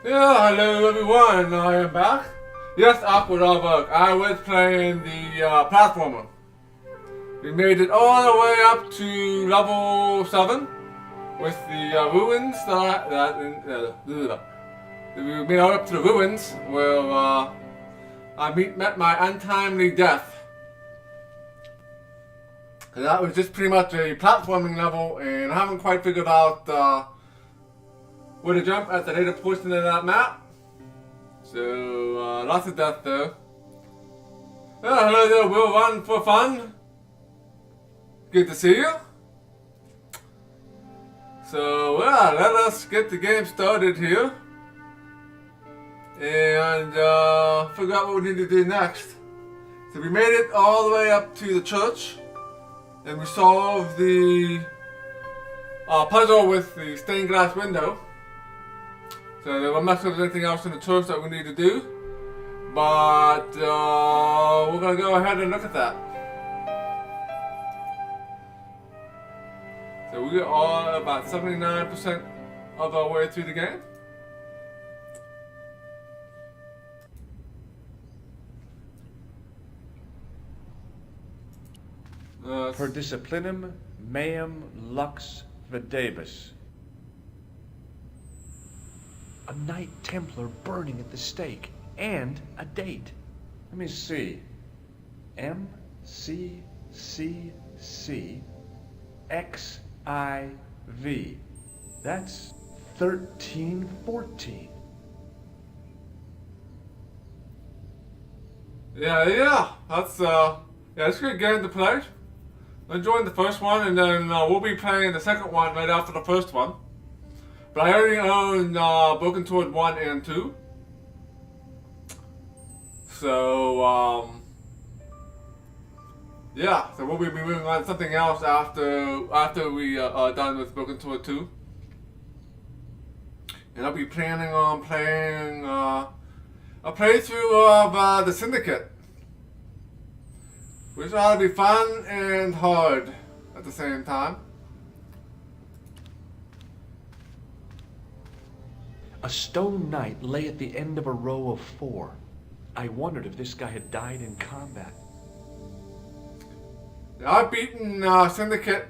Yeah, hello everyone, I am back. Yes, awkward all work. I was playing the platformer. We made it all the way up to level 7 with the ruins we made it all up to the ruins where met my untimely death. And that was just pretty much a platforming level, and I haven't quite figured out where to jump at the later portion of that map. So, lots of death there. Hello there, we'll run for fun. Good to see you. So, let us get the game started here. And figure out what we need to do next. So we made it all the way up to the church. And we solved the puzzle with the stained glass window. So there wasn't much of anything else in the church that we need to do. But we're going to go ahead and look at that. So we are about 79% of our way through the game. Per disciplinum meum lux videbus. A Knight Templar burning at the stake, and a date. Let me see. MCCC That's 1314. Yeah. That's it's a good game to play. I joined the first one, and then we'll be playing the second one right after the first one. But I already own Broken Sword 1 and 2. So, so we'll be moving on to something else after we are done with Broken Sword 2. And I'll be planning on playing a playthrough of the Syndicate. Which ought to be fun and hard at the same time. A stone knight lay at the end of a row of 4. I wondered if this guy had died in combat. I've beaten Syndicate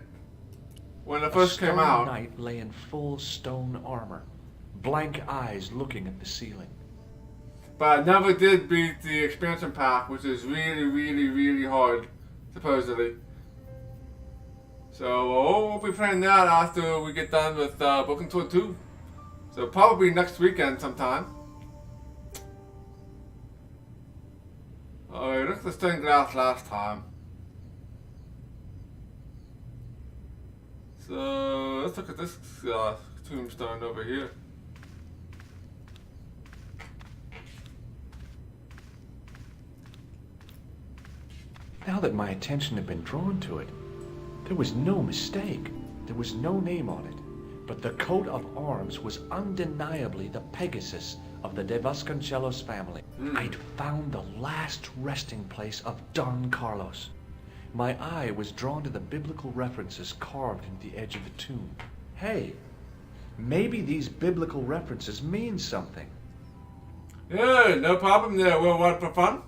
when it first came out. A stone knight lay in full stone armor, blank eyes looking at the ceiling. But I never did beat the expansion pack, which is really hard, supposedly. So we'll be playing that after we get done with Broken Sword 2. So probably next weekend sometime. Alright, look at the stained glass last time. So let's look at this tombstone over here. Now that my attention had been drawn to it, there was no mistake. There was no name on it, but the coat of arms was undeniably the Pegasus of the De Vasconcelos family. I'd found the last resting place of Don Carlos. My eye was drawn to the biblical references carved into the edge of the tomb. Hey, maybe these biblical references mean something. Yeah, no problem there. We'll run for fun.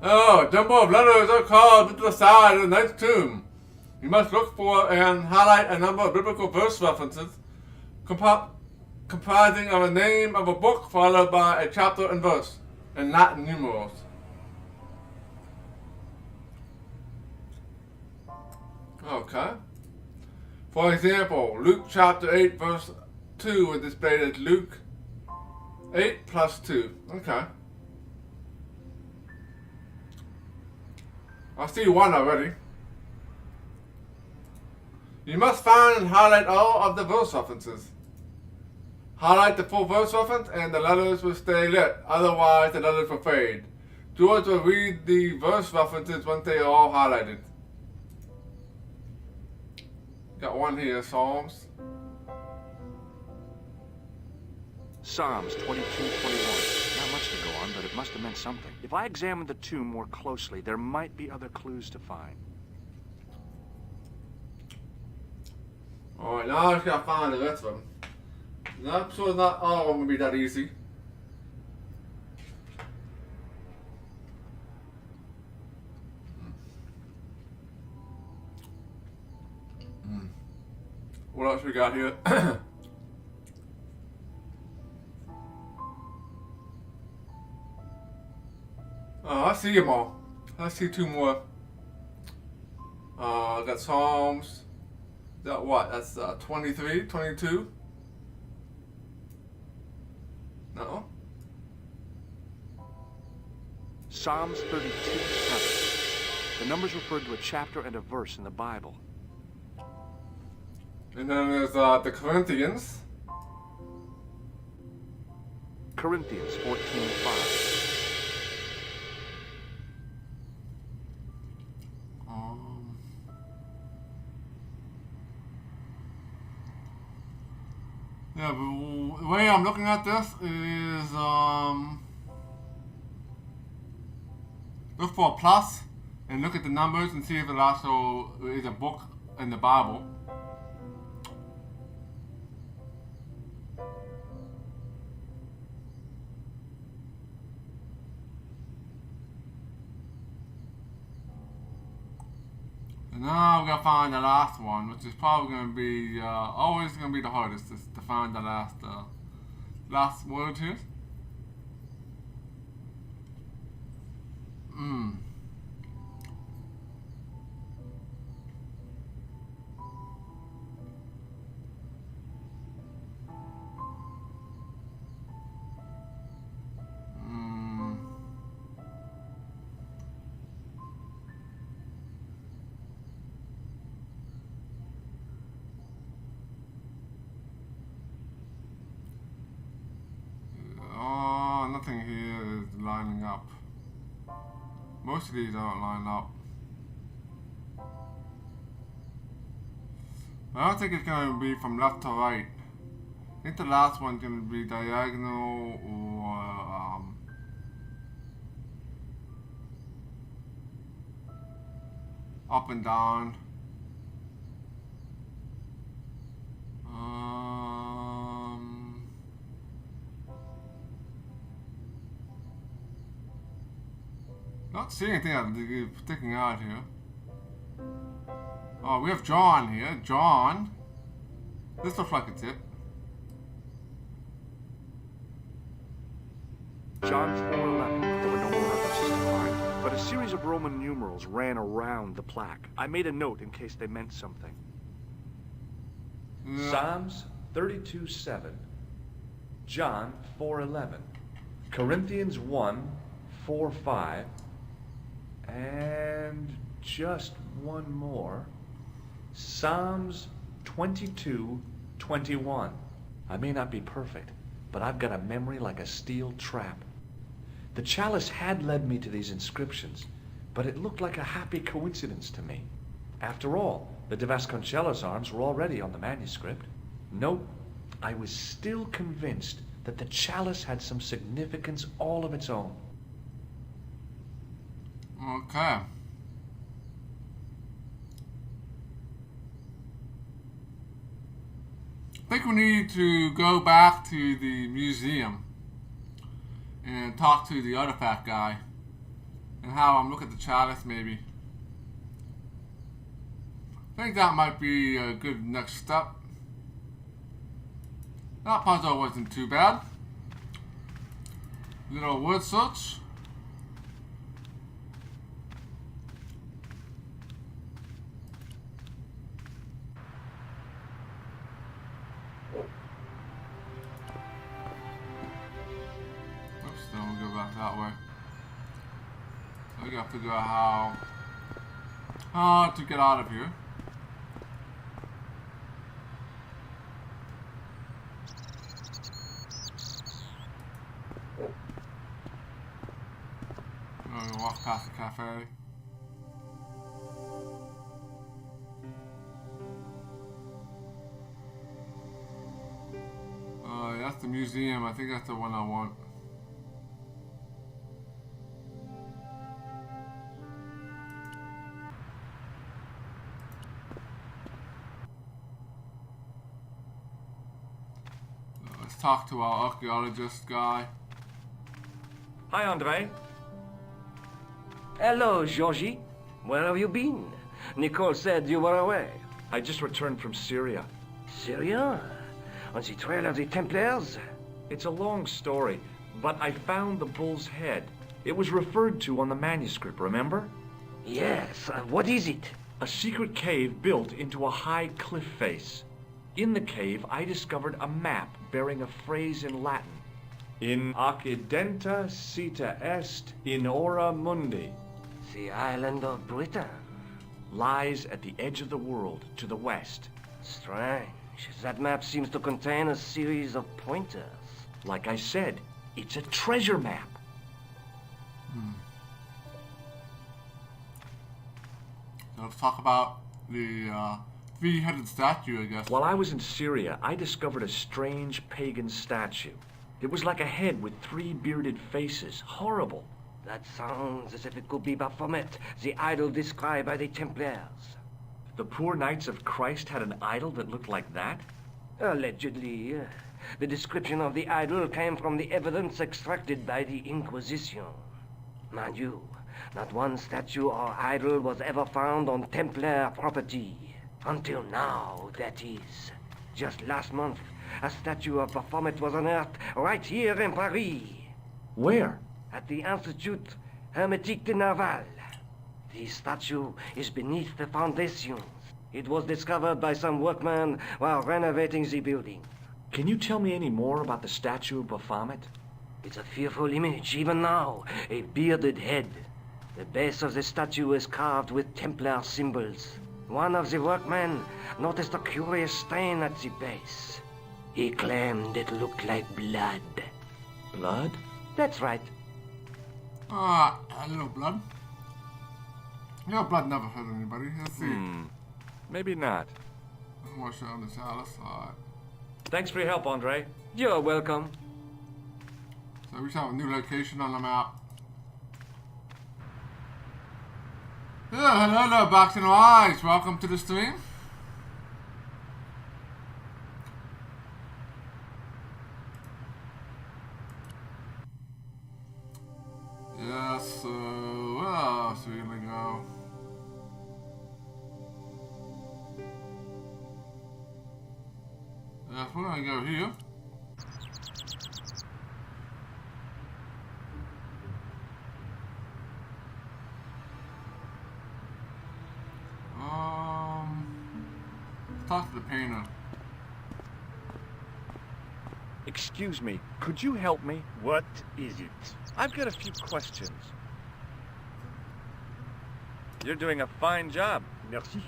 Oh, a jumble of letters are carved into the side of the knight's tomb. You must look for and highlight a number of biblical verse references comprising of a name of a book followed by a chapter and verse in Latin numerals. Okay. For example, Luke chapter 8 verse 2 is displayed as Luke 8 plus 2. Okay. I see one already. You must find and highlight all of the verse references. Highlight the full verse reference and the letters will stay lit, otherwise the letters will fade. George will read the verse references once they are all highlighted. Got one here, Psalms. Psalms 22:21. Not much to go on, but it must have meant something. If I examined the tomb more closely, there might be other clues to find. Alright, now I just gotta find the rest of them. I'm sure not all of them will be that easy. What else we got here? Oh, I see them all. I see two more. Got Psalms. Is that what? That's 23, 22? No? Psalms 32:7. The numbers refer to a chapter and a verse in the Bible. And then there's the Corinthians. Corinthians 14:5. Yeah, but the way I'm looking at this is look for a plus and look at the numbers and see if it also is a book in the Bible. And now we gotta find the last one, which is probably gonna be always gonna be the hardest, is to find the last word here. Nothing here is lining up. Most of these don't line up. I don't think it's going to be from left to right. I think the last one's going to be diagonal or up and down. Not seeing anything that's sticking out here. Oh, we have John here. John. This looks like a tip. John 4:11. There were no more references to find, but a series of Roman numerals ran around the plaque. I made a note in case they meant something. Yeah. Psalms 32:7. John 4:11. Corinthians 1:4-5. And just one more. Psalms 22:21. I may not be perfect, but I've got a memory like a steel trap. The chalice had led me to these inscriptions, but it looked like a happy coincidence to me. After all, the De Vasconcellos arms were already on the manuscript. Nope, I was still convinced that the chalice had some significance all of its own. Okay. I think we need to go back to the museum and talk to the artifact guy and have him look at the chalice maybe. I think that might be a good next step. That puzzle wasn't too bad. Little word search. Then we'll go back that way. So we gotta figure out how to get out of here. We'll walk past the cafe. That's the museum. I think that's the one I want. Let's talk to our archaeologist guy. Hi, Andre. Hello, Georgie. Where have you been? Nicole said you were away. I just returned from Syria. Syria? On the trail of the Templars? It's a long story, but I found the bull's head. It was referred to on the manuscript, remember? Yes. What is it? A secret cave built into a high cliff face. In the cave, I discovered a map bearing a phrase in Latin. In occidenta sita est in ora mundi. The island of Britain. Lies at the edge of the world to the west. Strange. That map seems to contain a series of pointers. Like I said, it's a treasure map. So let's talk about the three-headed statue, I guess. While I was in Syria, I discovered a strange pagan statue. It was like a head with three bearded faces. Horrible. That sounds as if it could be Baphomet, the idol described by the Templars. The poor Knights of Christ had an idol that looked like that? Allegedly. The description of the idol came from the evidence extracted by the Inquisition. Mind you, not one statue or idol was ever found on Templar property. Until now, that is. Just last month, a statue of Baphomet was unearthed right here in Paris. Where? At the Institut Hermétique de Naval. The statue is beneath the foundations. It was discovered by some workmen while renovating the building. Can you tell me any more about the statue of Baphomet? It's a fearful image, even now. A bearded head. The base of the statue is carved with Templar symbols. One of the workmen noticed a curious stain at the base. He claimed it looked like blood. Blood? That's right. Ah, a little blood. You know, blood never hurt anybody. Let's see. Maybe not. More shit on the chalice. Alright. Thanks for your help, Andre. You're welcome. So we have a new location on the map. Yeah, hello, Box and Wise. Welcome to the stream. Yeah, so where else are we gonna go? Yes, we're gonna go here. Talk to the painter. Excuse me, could you help me? What is it? I've got a few questions. You're doing a fine job. Merci.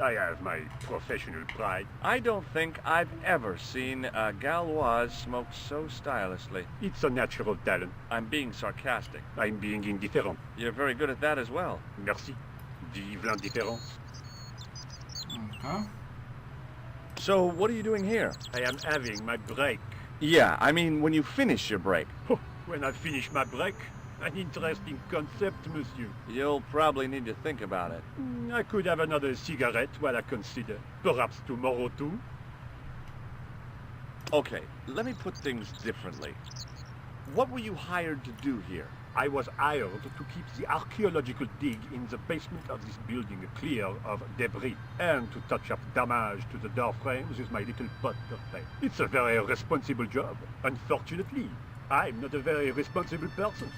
I have my professional pride. I don't think I've ever seen a Gauloise smoke so stylishly. It's a natural talent. I'm being sarcastic. I'm being indifferent. You're very good at that as well. Merci. Vive l'indifférence. Okay. So, what are you doing here? I am having my break. Yeah, I mean, when you finish your break. When I finish my break, an interesting concept, monsieur. You'll probably need to think about it. I could have another cigarette while I consider. Perhaps tomorrow too. Okay, let me put things differently. What were you hired to do here? I was hired to keep the archaeological dig in the basement of this building clear of debris and to touch up damage to the door frames with my little pot of paint. It's a very responsible job. Unfortunately, I'm not a very responsible person.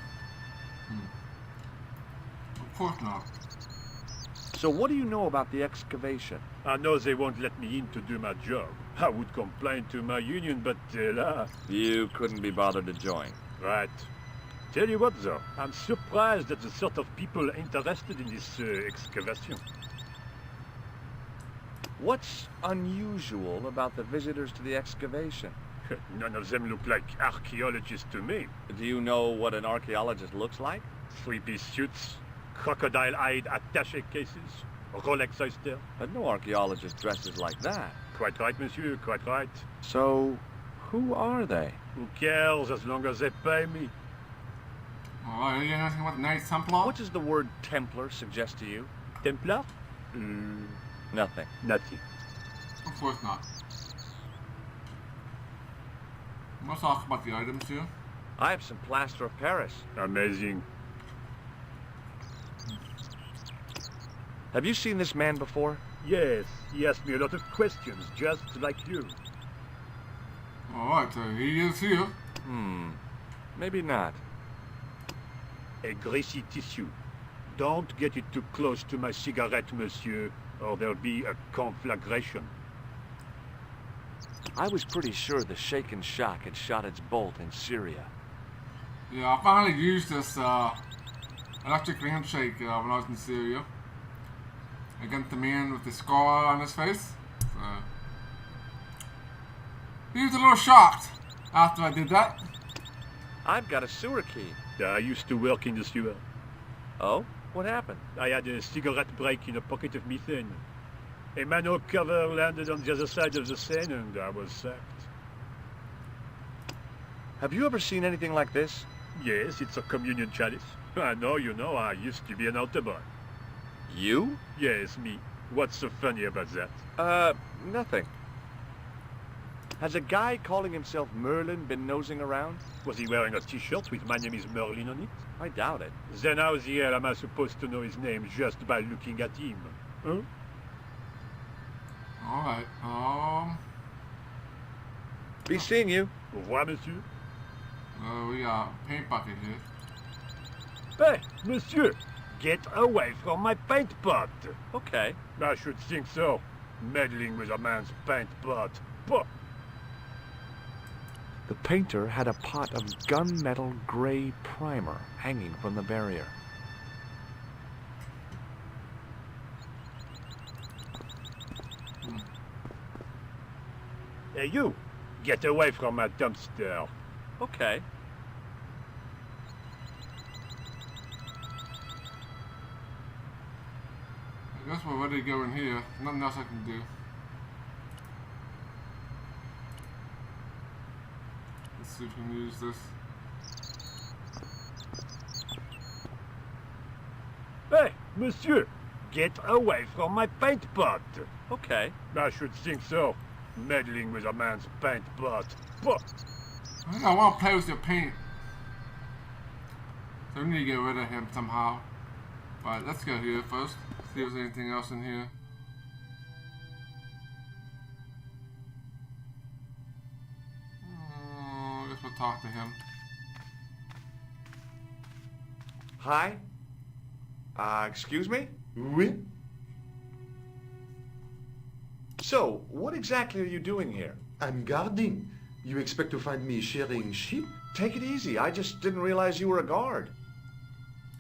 Of course not. So what do you know about the excavation? I know they won't let me in to do my job. I would complain to my union, but You couldn't be bothered to join. Right. Tell you what, though, I'm surprised at the sort of people interested in this excavation. What's unusual about the visitors to the excavation? None of them look like archaeologists to me. Do you know what an archaeologist looks like? Three-piece suits, crocodile-eyed attaché cases, Rolex oyster. But no archaeologist dresses like that. Quite right, monsieur, quite right. So, who are they? Who cares as long as they pay me? Alright, you know anything about the Knights Templar? What does the word Templar suggest to you? Templar? Nothing. Nothing. Of course not. Let's talk about the items here. I have some plaster of Paris. Amazing. Have you seen this man before? Yes, he asked me a lot of questions, just like you. Alright, so he is here. Maybe not. A greasy tissue. Don't get it too close to my cigarette, monsieur, or there'll be a conflagration. I was pretty sure the shaken shock had shot its bolt in Syria. Yeah, I finally used this electric handshake when I was in Syria against the man with the scar on his face. So he was a little shocked after I did that. I've got a sewer key. I used to work in the sewer. Oh? What happened? I had a cigarette break in a pocket of methane. A manhole cover landed on the other side of the Seine and I was sacked. Have you ever seen anything like this? Yes, it's a communion chalice. I know, you know, I used to be an altar boy. You? Yes, me. What's so funny about that? Nothing. Has a guy calling himself Merlin been nosing around? Was he wearing a t-shirt with "My name is Merlin" on it? I doubt it. Then how the hell am I supposed to know his name just by looking at him? Huh? Alright, Be seeing you. Au revoir, monsieur. we got a paint bucket here. Hey, monsieur! Get away from my paint pot! Okay. I should think so. Meddling with a man's paint pot. Pah! The painter had a pot of gunmetal gray primer hanging from the barrier. Hey, you! Get away from my dumpster. Okay. I guess we're ready to go in here. Nothing else I can do. Let's see if we can use this. Hey, monsieur! Get away from my paint pot! Okay. I should think so. Meddling with a man's paint pot. Pah! I think I want to play with your paint. So we need to get rid of him somehow. But let's go here first. See if there's anything else in here. I guess we'll talk to him. Hi? Excuse me? Oui? So, what exactly are you doing here? I'm guarding. You expect to find me shearing sheep? Take it easy. I just didn't realize you were a guard.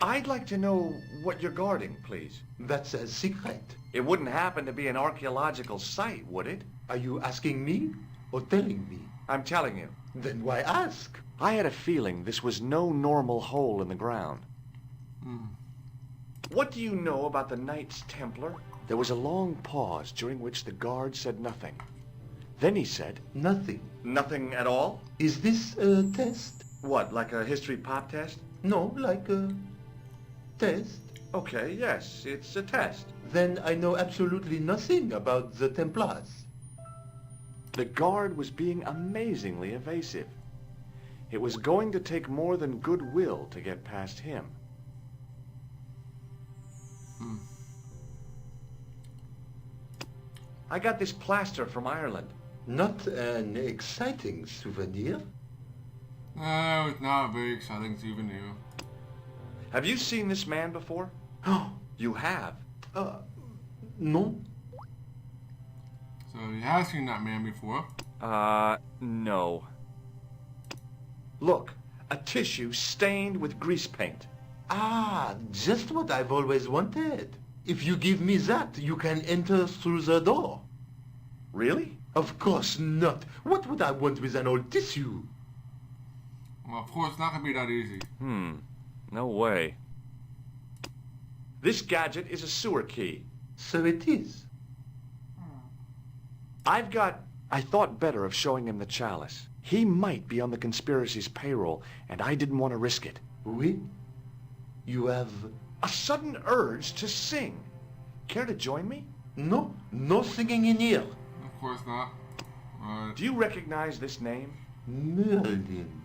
I'd like to know what you're guarding, please. That's a secret. It wouldn't happen to be an archaeological site, would it? Are you asking me or telling me? I'm telling you. Then why ask? I had a feeling this was no normal hole in the ground. What do you know about the Knights Templar? There was a long pause during which the guard said nothing. Then he said, Nothing. nothing at all? Is this a test? What, like a history pop test? No, like a test. Okay, yes, it's a test. Then I know absolutely nothing about the Templars. The guard was being amazingly evasive. It was going to take more than goodwill to get past him. I got this plaster from Ireland. Not an exciting souvenir. No, it's not a very exciting souvenir. Have you seen this man before? Oh, You have. no. So he has seen that man before. No. Look, a tissue stained with grease paint. Ah, just what I've always wanted. If you give me that, you can enter through the door. Really? Of course not. What would I want with an old tissue? Well, of course, it's not gonna be that easy. No way. This gadget is a sewer key. So it is. I thought better of showing him the chalice. He might be on the conspiracy's payroll, and I didn't want to risk it. Oui? You have... A sudden urge to sing. Care to join me? No, no singing in here. Of course not. Do you recognize this name? Merlin.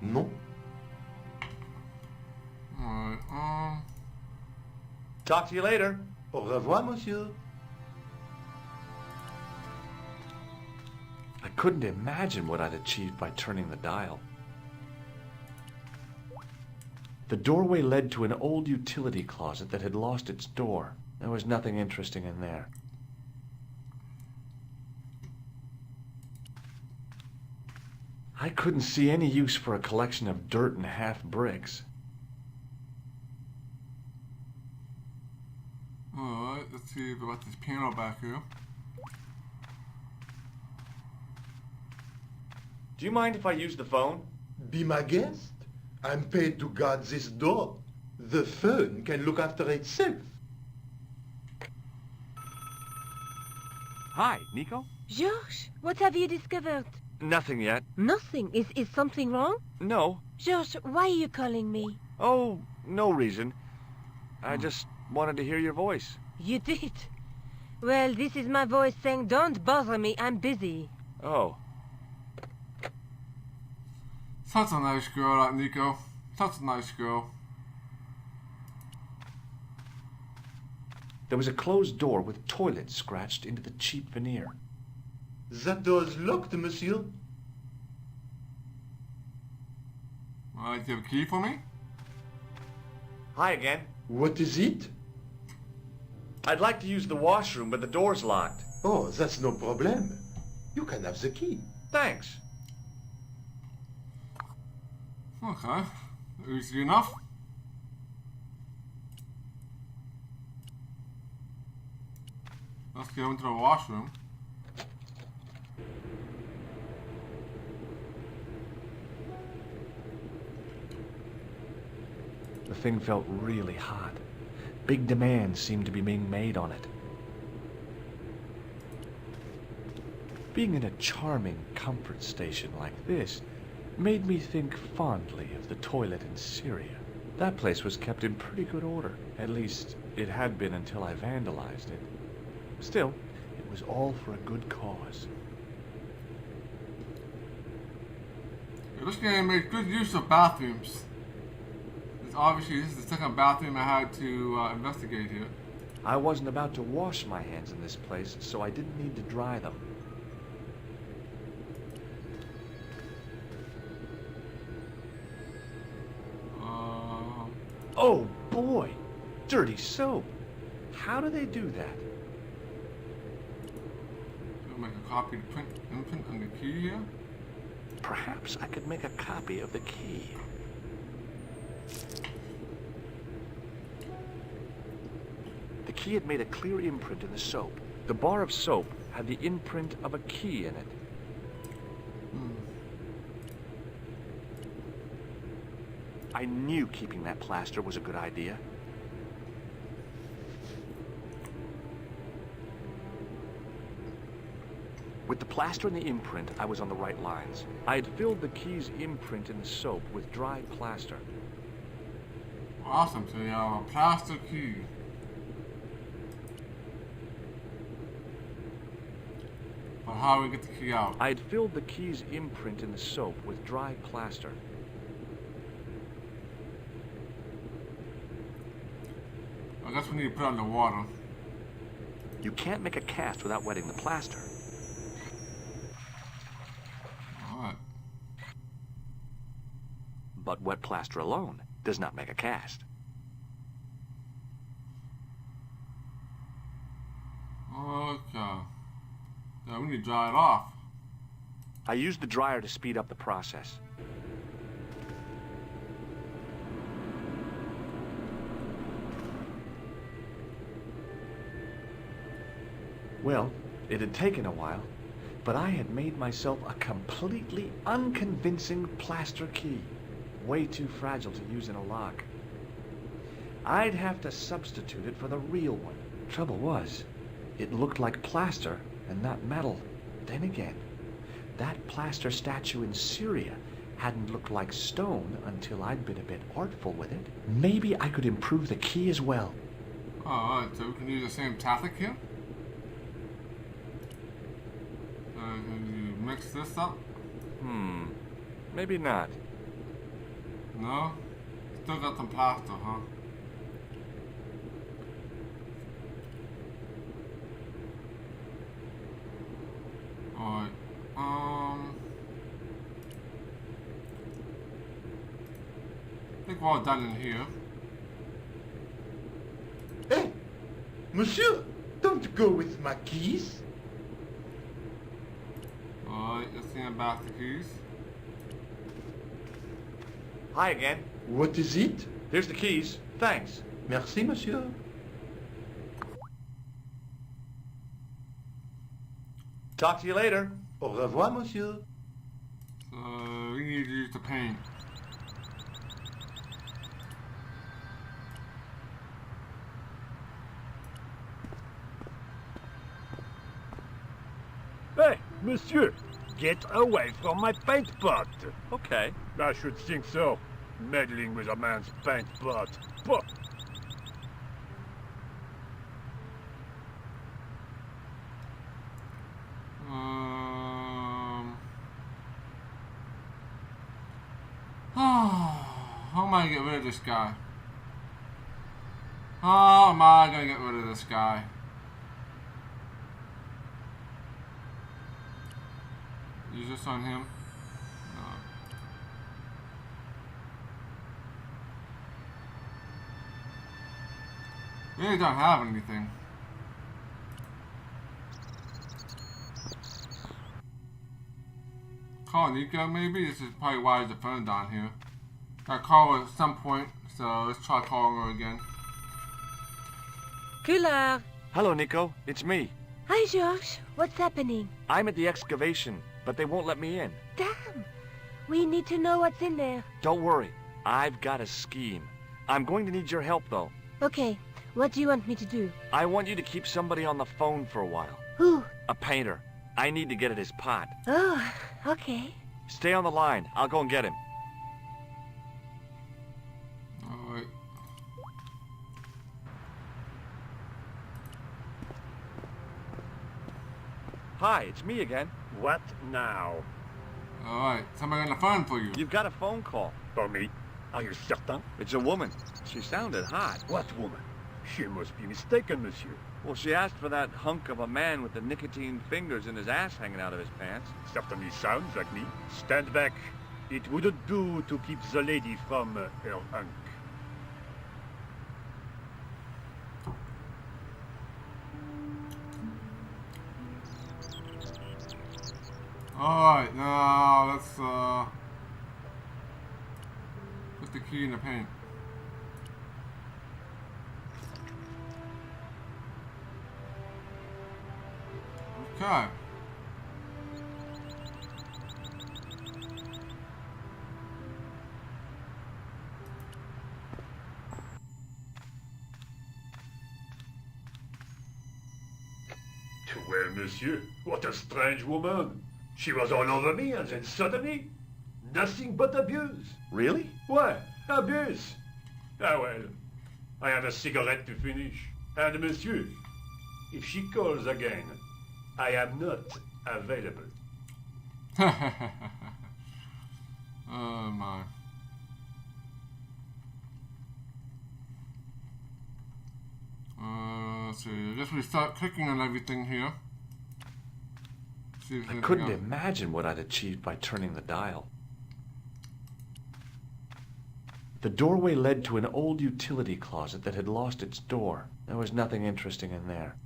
Non. Alright, Talk to you later. Au revoir, monsieur. I couldn't imagine what I'd achieved by turning the dial. The doorway led to an old utility closet that had lost its door. There was nothing interesting in there. I couldn't see any use for a collection of dirt and half bricks. alright, let's see about this piano back here. Do you mind if I use the phone? Be my guest. I'm paid to guard this door. The phone can look after itself. Hi, Nico? Georges, what have you discovered? Nothing yet. Nothing. Is something wrong? No. Georges, why are you calling me? Oh, no reason. I just wanted to hear your voice. You did. Well, this is my voice saying, don't bother me, I'm busy. Oh. Such a nice girl, that Nico. Such a nice girl. There was a closed door with toilet scratched into the cheap veneer. That door is locked, monsieur. Alright, do you have a key for me? Hi again. What is it? I'd like to use the washroom, but the door's locked. Oh, that's no problem. You can have the key. Thanks. Okay. Easy enough. Let's go into the washroom. The thing felt really hot. Big demands seemed to be being made on it. Being in a charming comfort station like this made me think fondly of the toilet in Syria. That place was kept in pretty good order. At least, it had been until I vandalized it. Still, it was all for a good cause. Yeah, this game made good use of bathrooms. Obviously, this is the second bathroom I had to investigate here. I wasn't about to wash my hands in this place, so I didn't need to dry them. Oh boy! Dirty soap! How do they do that? So make a copy of the imprint on the key here. Perhaps I could make a copy of the key. The key had made a clear imprint in the soap. The bar of soap had the imprint of a key in it. I knew keeping that plaster was a good idea. With the plaster and the imprint, I was on the right lines. I had filled the key's imprint in the soap with dry plaster. Awesome, so you have a plaster key. But how do we get the key out? I had filled the key's imprint in the soap with dry plaster. I guess we need to put it in the water. You can't make a cast without wetting the plaster. Alright. But wet plaster alone does not make a cast. Okay. Now we need to dry it off. I used the dryer to speed up the process. Well, it had taken a while, but I had made myself a completely unconvincing plaster key. Way too fragile to use in a lock. I'd have to substitute it for the real one. Trouble was, it looked like plaster and not metal. Then again, that plaster statue in Syria hadn't looked like stone until I'd been a bit artful with it. Maybe I could improve the key as well. Alright, so we can use the same tactic here. Can you mix this up? Maybe not. No? Still got some plaster, huh? Alright. I think we're all done in here. Hey, monsieur, don't go with my keys. Alright, let's see about the keys. Hi again. What is it? Here's the keys. Thanks. Merci, monsieur. Talk to you later. Au revoir, monsieur. So, we need to use the paint. Hey, monsieur! Get away from my paint pot! Okay. I should think so. Meddling with a man's paint pot. Pah! How am I gonna get rid of this guy? How am I gonna get rid of this guy? Use this on him? No. Really don't have anything. Call Nico maybe? This is probably why there's a phone down here. I call her at some point, so let's try calling her again. Cooler. Hello, Nico. It's me. Hi, George. What's happening? I'm at the excavation, but they won't let me in. Damn. We need to know what's in there. Don't worry. I've got a scheme. I'm going to need your help, though. Okay. What do you want me to do? I want you to keep somebody on the phone for a while. Who? A painter. I need to get at his pot. Oh, okay. Stay on the line. I'll go and get him. Alright. Hi, it's me again. What now? Alright, somebody on the phone for you. You've got a phone call. For me? Are you certain? It's a woman. She sounded hot. What woman? She must be mistaken, monsieur. Well, she asked for that hunk of a man with the nicotine fingers and his ass hanging out of his pants. Certainly sounds like me. Stand back. It wouldn't do to keep the lady from her hunk. Alright, now let's put the key in the paint. Okay. Well, monsieur, what a strange woman. She was all over me, and then suddenly, nothing but abuse. Really? What? Abuse? Ah well, I have a cigarette to finish. And monsieur, if she calls again, I am not available. Oh my. Let's see. I guess we start clicking on everything here. See if I there's couldn't anything else. imagine what I'd achieved by turning the dial. The doorway led to an old utility closet that had lost its door. There was nothing interesting in there.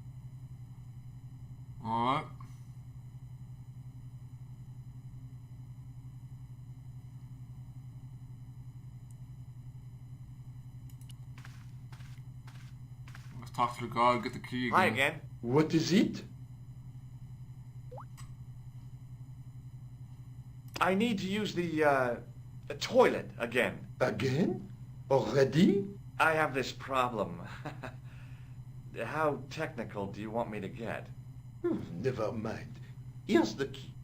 Alright. Let's talk to the guard, get the key again. Hi again. What is it? I need to use the toilet again. Again? Already? I have this problem. How technical do you want me to get? Never mind. Here's the key.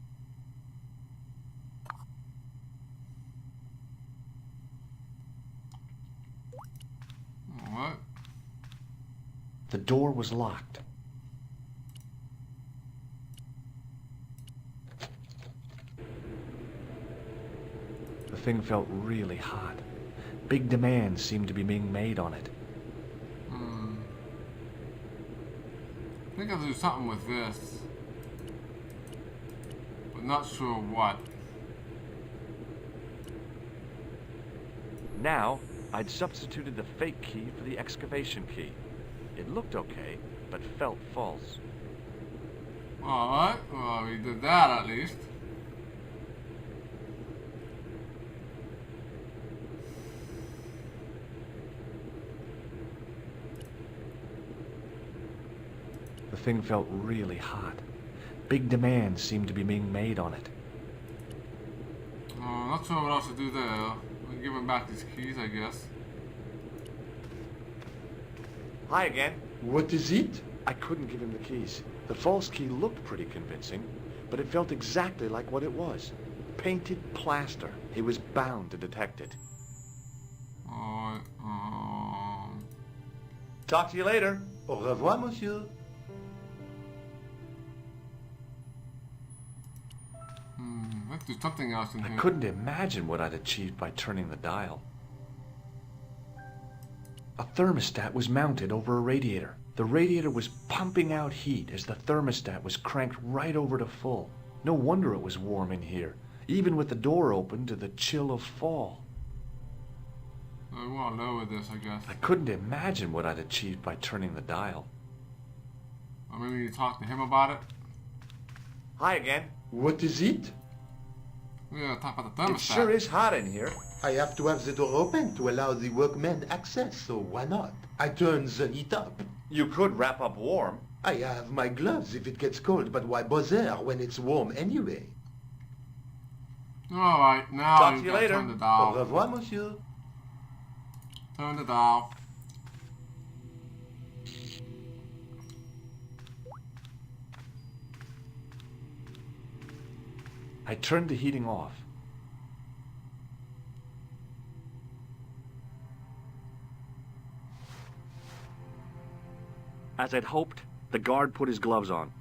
What? The door was locked. thing felt really hot. Big demands seemed to be being made on it. I think I'll do something with this, but not sure what. Now, I'd substituted the fake key for the excavation key. It looked okay, but felt false. Alright, well, we did that at least. The thing felt really hot. Big demands seemed to be being made on it. Not sure what else to do there. We can give him back these keys, I guess. Hi again. What is it? I couldn't give him the keys. The false key looked pretty convincing, but it felt exactly like what it was. Painted plaster. He was bound to detect it. Alright, Talk to you later. Au revoir, monsieur. let's do something else in I here. couldn't imagine what I'd achieved by turning the dial. A thermostat was mounted over a radiator. The radiator was pumping out heat as the thermostat was cranked right over to full. No wonder it was warm in here, even with the door open to the chill of fall. We want to lower this, I guess. I couldn't imagine what I'd achieved by turning the dial. Or maybe you talk to him about it. Hi again. What is it? We gotta talk about the thermostat. It sure is hot in here. I have to have the door open to allow the workmen access, so why not? I turn the heat up. You could wrap up warm. I have my gloves if it gets cold, but why bother when it's warm anyway? Alright, now Talk to you you gotta later. turn the Au dial. revoir, monsieur. Turn the dial. I turned the heating off. As I'd hoped, the guard put his gloves on.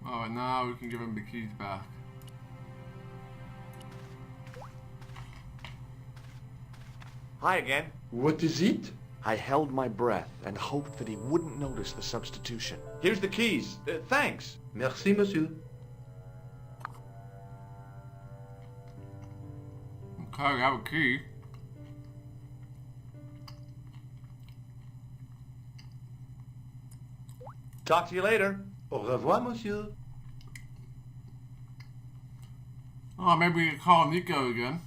Alright, now we can give him the keys back. Hi again. What is it? I held my breath and hoped that he wouldn't notice the substitution. Here's the keys. Thanks. Merci, monsieur. Okay, we have a key. Talk to you later. Au revoir, monsieur. Oh, maybe we can call Nico again.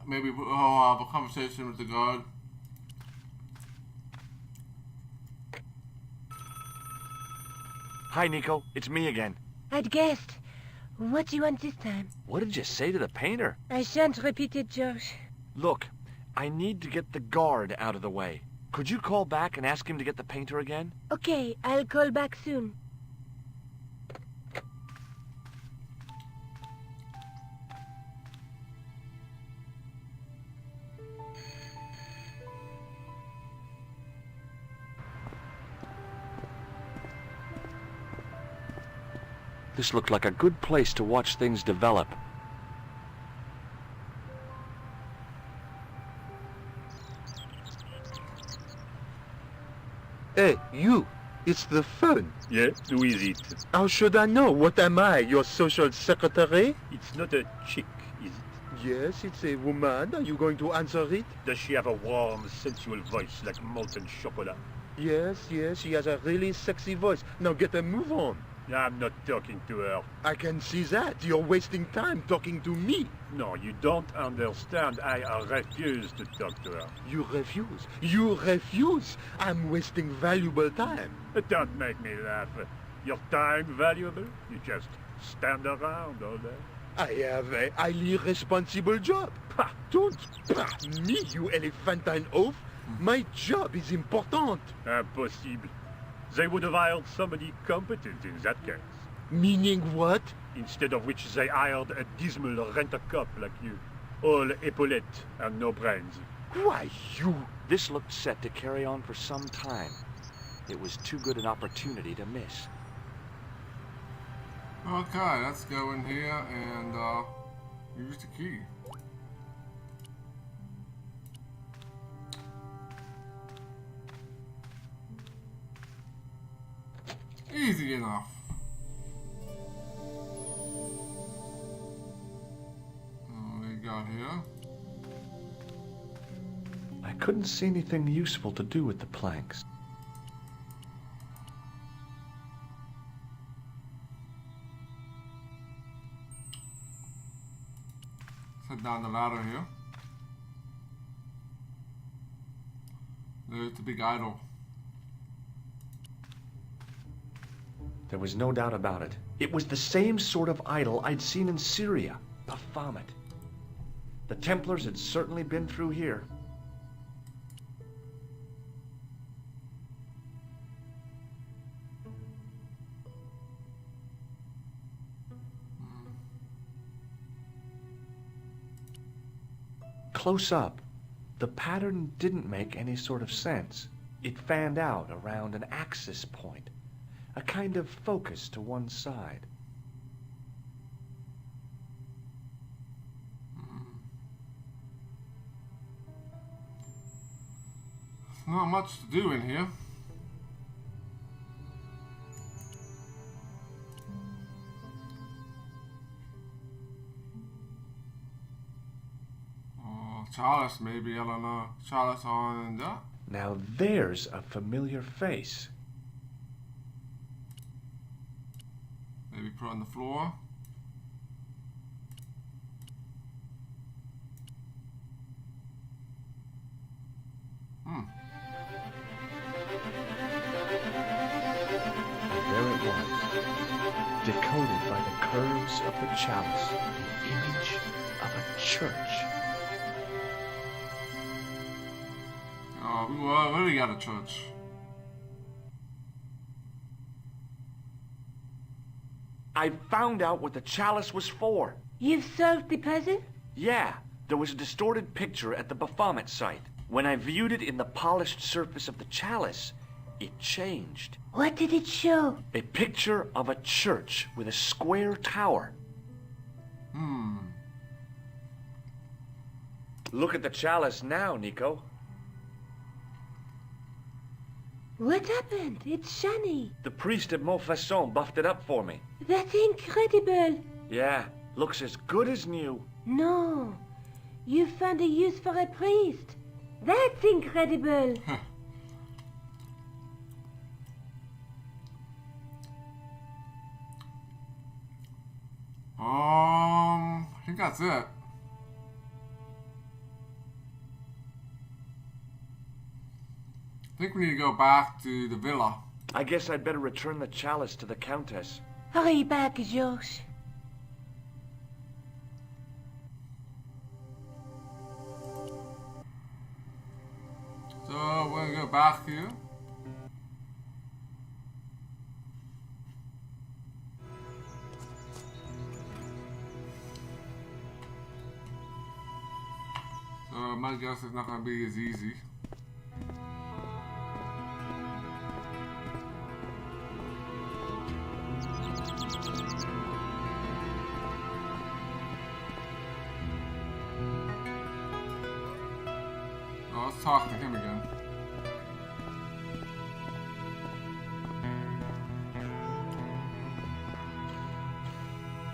Maybe we'll have a conversation with the guard. Hi, Nico. It's me again. I'd guessed. What do you want this time? What did you say to the painter? I shan't repeat it, Josh. Look, I need to get the guard out of the way. Could you call back and ask him to get the painter again? Okay, I'll call back soon. This looked like a good place to watch things develop. Hey, you. It's the phone. Yeah, who is it? How should I know? What am I, your social secretary? It's not a chick, is it? Yes, it's a woman. Are you going to answer it? Does she have a warm, sensual voice like molten chocolate? Yes, she has a really sexy voice. Now get a move on. I'm not talking to her. I can see that. You're wasting time talking to me. No, you don't understand. I refuse to talk to her. You refuse. You refuse. I'm wasting valuable time. Don't make me laugh. Your time valuable? You just stand around all day. I have a highly responsible job. Pah, don't pah me, you elephantine oaf. My job is important. Impossible. They would have hired somebody competent in that case. Meaning what? Instead of which they hired a dismal rent-a-cop like you. All epaulettes and no brains. Why, you... This looked set to carry on for some time. It was too good an opportunity to miss. Okay, let's go in here and use the key. Easy enough. What we got here? I couldn't see anything useful to do with the planks. Let's head down the ladder here. There's the big idol. There was no doubt about it. It was the same sort of idol I'd seen in Syria, Baphomet. The Templars had certainly been through here. Close up, the pattern didn't make any sort of sense. It fanned out around an axis point, a kind of focus to one side. Not much to do in here. Chalice, maybe, I don't know. Chalice on that. Now there's a familiar face. Maybe put it on the floor. There it was, decoded by the curves of the chalice, the image of a church. Oh, we already got a church. I found out what the chalice was for. You've solved the puzzle? Yeah, there was a distorted picture at the Baphomet site. When I viewed it in the polished surface of the chalice, it changed. What did it show? A picture of a church with a square tower. Look at the chalice now, Nico. What happened? It's shiny. The priest at Montfaucon buffed it up for me. That's incredible. Yeah, looks as good as new. No. You found a use for a priest. That's incredible. I think that's it. I think we need to go back to the villa. I guess I'd better return the chalice to the Countess. Hurry back, Georges. So we're gonna go back here. So my guess is not gonna be as easy. Let's talk to him again.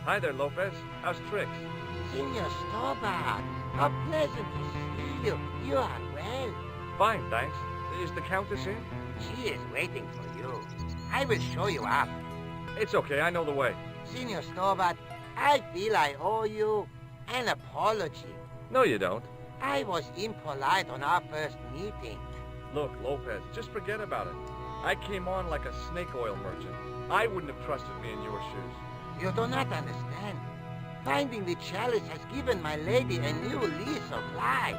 Hi there, Lopez. How's tricks? Senor Stobart, how pleasant to see you. You are well. Fine, thanks. Is the Countess in? She is waiting for you. I will show you up. It's okay, I know the way. Senor Stobart, I feel I owe you an apology. No, you don't. I was impolite on our first meeting. Look, Lopez, just forget about it. I came on like a snake oil merchant. I wouldn't have trusted me in your shoes. You do not understand. Finding the chalice has given my lady a new lease of life.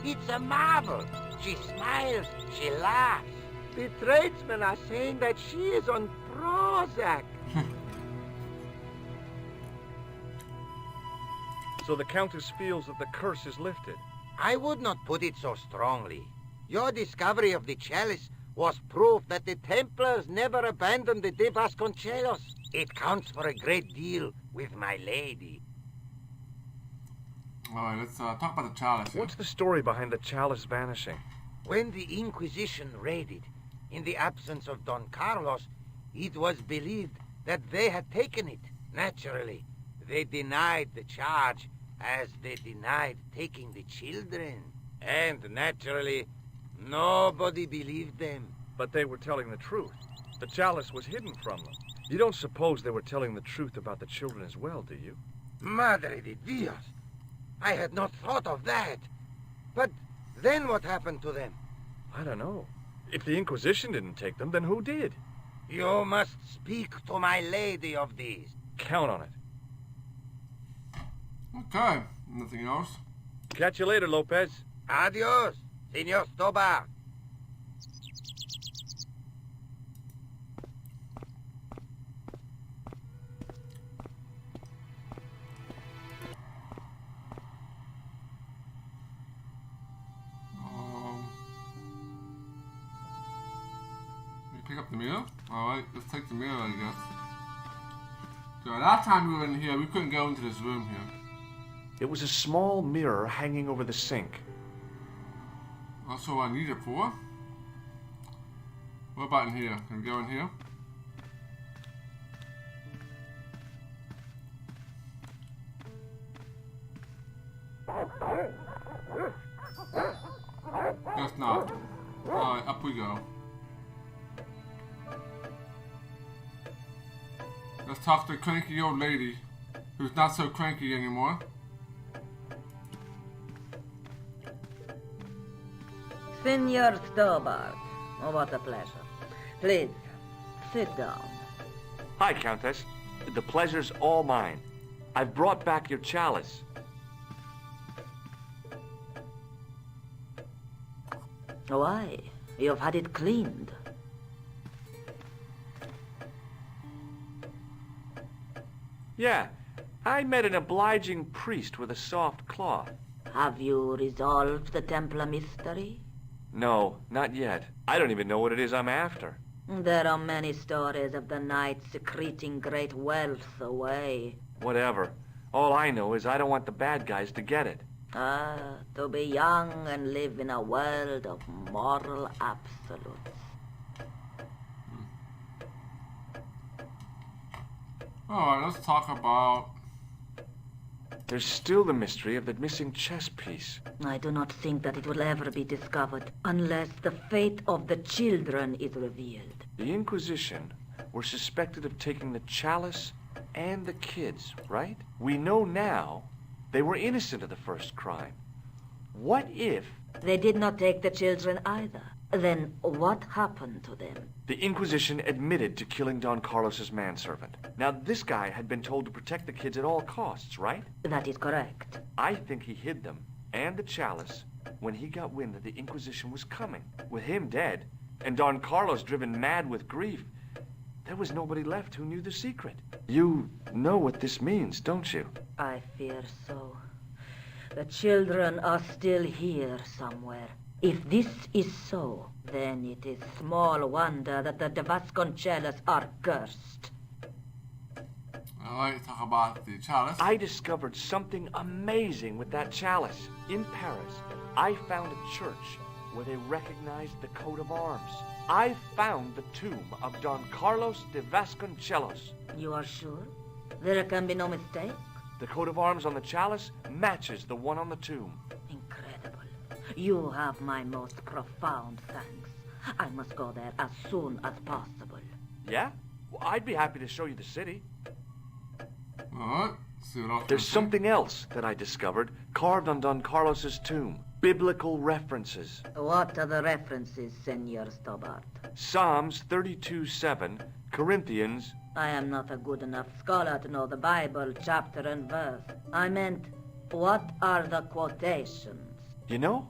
It's a marvel. She smiles, she laughs. The tradesmen are saying that she is on Prozac. So the Countess feels that the curse is lifted. I would not put it so strongly. Your discovery of the chalice was proof that the Templars never abandoned the De Vasconcelos. It counts for a great deal with my lady. Alright, let's talk about the chalice here. What's the story behind the chalice vanishing? When the Inquisition raided, in the absence of Don Carlos, it was believed that they had taken it. Naturally, they denied the charge as they denied taking the children. And naturally, nobody believed them. But they were telling the truth. The chalice was hidden from them. You don't suppose they were telling the truth about the children as well, do you? Madre de Dios! I had not thought of that. But then what happened to them? I don't know. If the Inquisition didn't take them, then who did? You must speak to my lady of these. Count on it. Okay, nothing else. Catch you later, Lopez. Adios, Senor Stobart. We pick up the mirror? Alright, let's take the mirror, I guess. So last time we were in here, we couldn't go into this room here. It was a small mirror hanging over the sink. That's all I need it for. What about in here? Can we go in here? Guess not. Alright, up we go. Let's talk to the cranky old lady, who's not so cranky anymore. Senor Stobart, oh, what a pleasure. Please, sit down. Hi, Countess. The pleasure's all mine. I've brought back your chalice. Why? You've had it cleaned. Yeah, I met an obliging priest with a soft cloth. Have you resolved the Templar mystery? No, not yet. I don't even know what it is I'm after. There are many stories of the knight secreting great wealth away. Whatever. All I know is I don't want the bad guys to get it. Ah, to be young and live in a world of moral absolutes. Alright, let's talk about... There's still the mystery of the missing chess piece. I do not think that it will ever be discovered unless the fate of the children is revealed. The Inquisition were suspected of taking the chalice and the kids, right? We know now they were innocent of the first crime. What if... They did not take the children either. Then what happened to them? The Inquisition admitted to killing Don Carlos's manservant. Now, this guy had been told to protect the kids at all costs, right? That is correct. I think he hid them and the chalice when he got wind that the Inquisition was coming. With him dead, and Don Carlos driven mad with grief, there was nobody left who knew the secret. You know what this means, don't you? I fear so. The children are still here somewhere. If this is so, then it is small wonder that the de Vasconcellos are cursed. Alright, talk about the chalice. I discovered something amazing with that chalice. In Paris, I found a church where they recognized the coat of arms. I found the tomb of Don Carlos de Vasconcellos. You are sure? There can be no mistake? The coat of arms on the chalice matches the one on the tomb. Incredible. You have my most profound thanks. I must go there as soon as possible. Yeah? Well, I'd be happy to show you the city. Alright, see what else. There's something else that I discovered carved on Don Carlos's tomb. Biblical references. What are the references, Senor Stobart? Psalms 32:7, Corinthians. I am not a good enough scholar to know the Bible chapter and verse. I meant, what are the quotations? You know,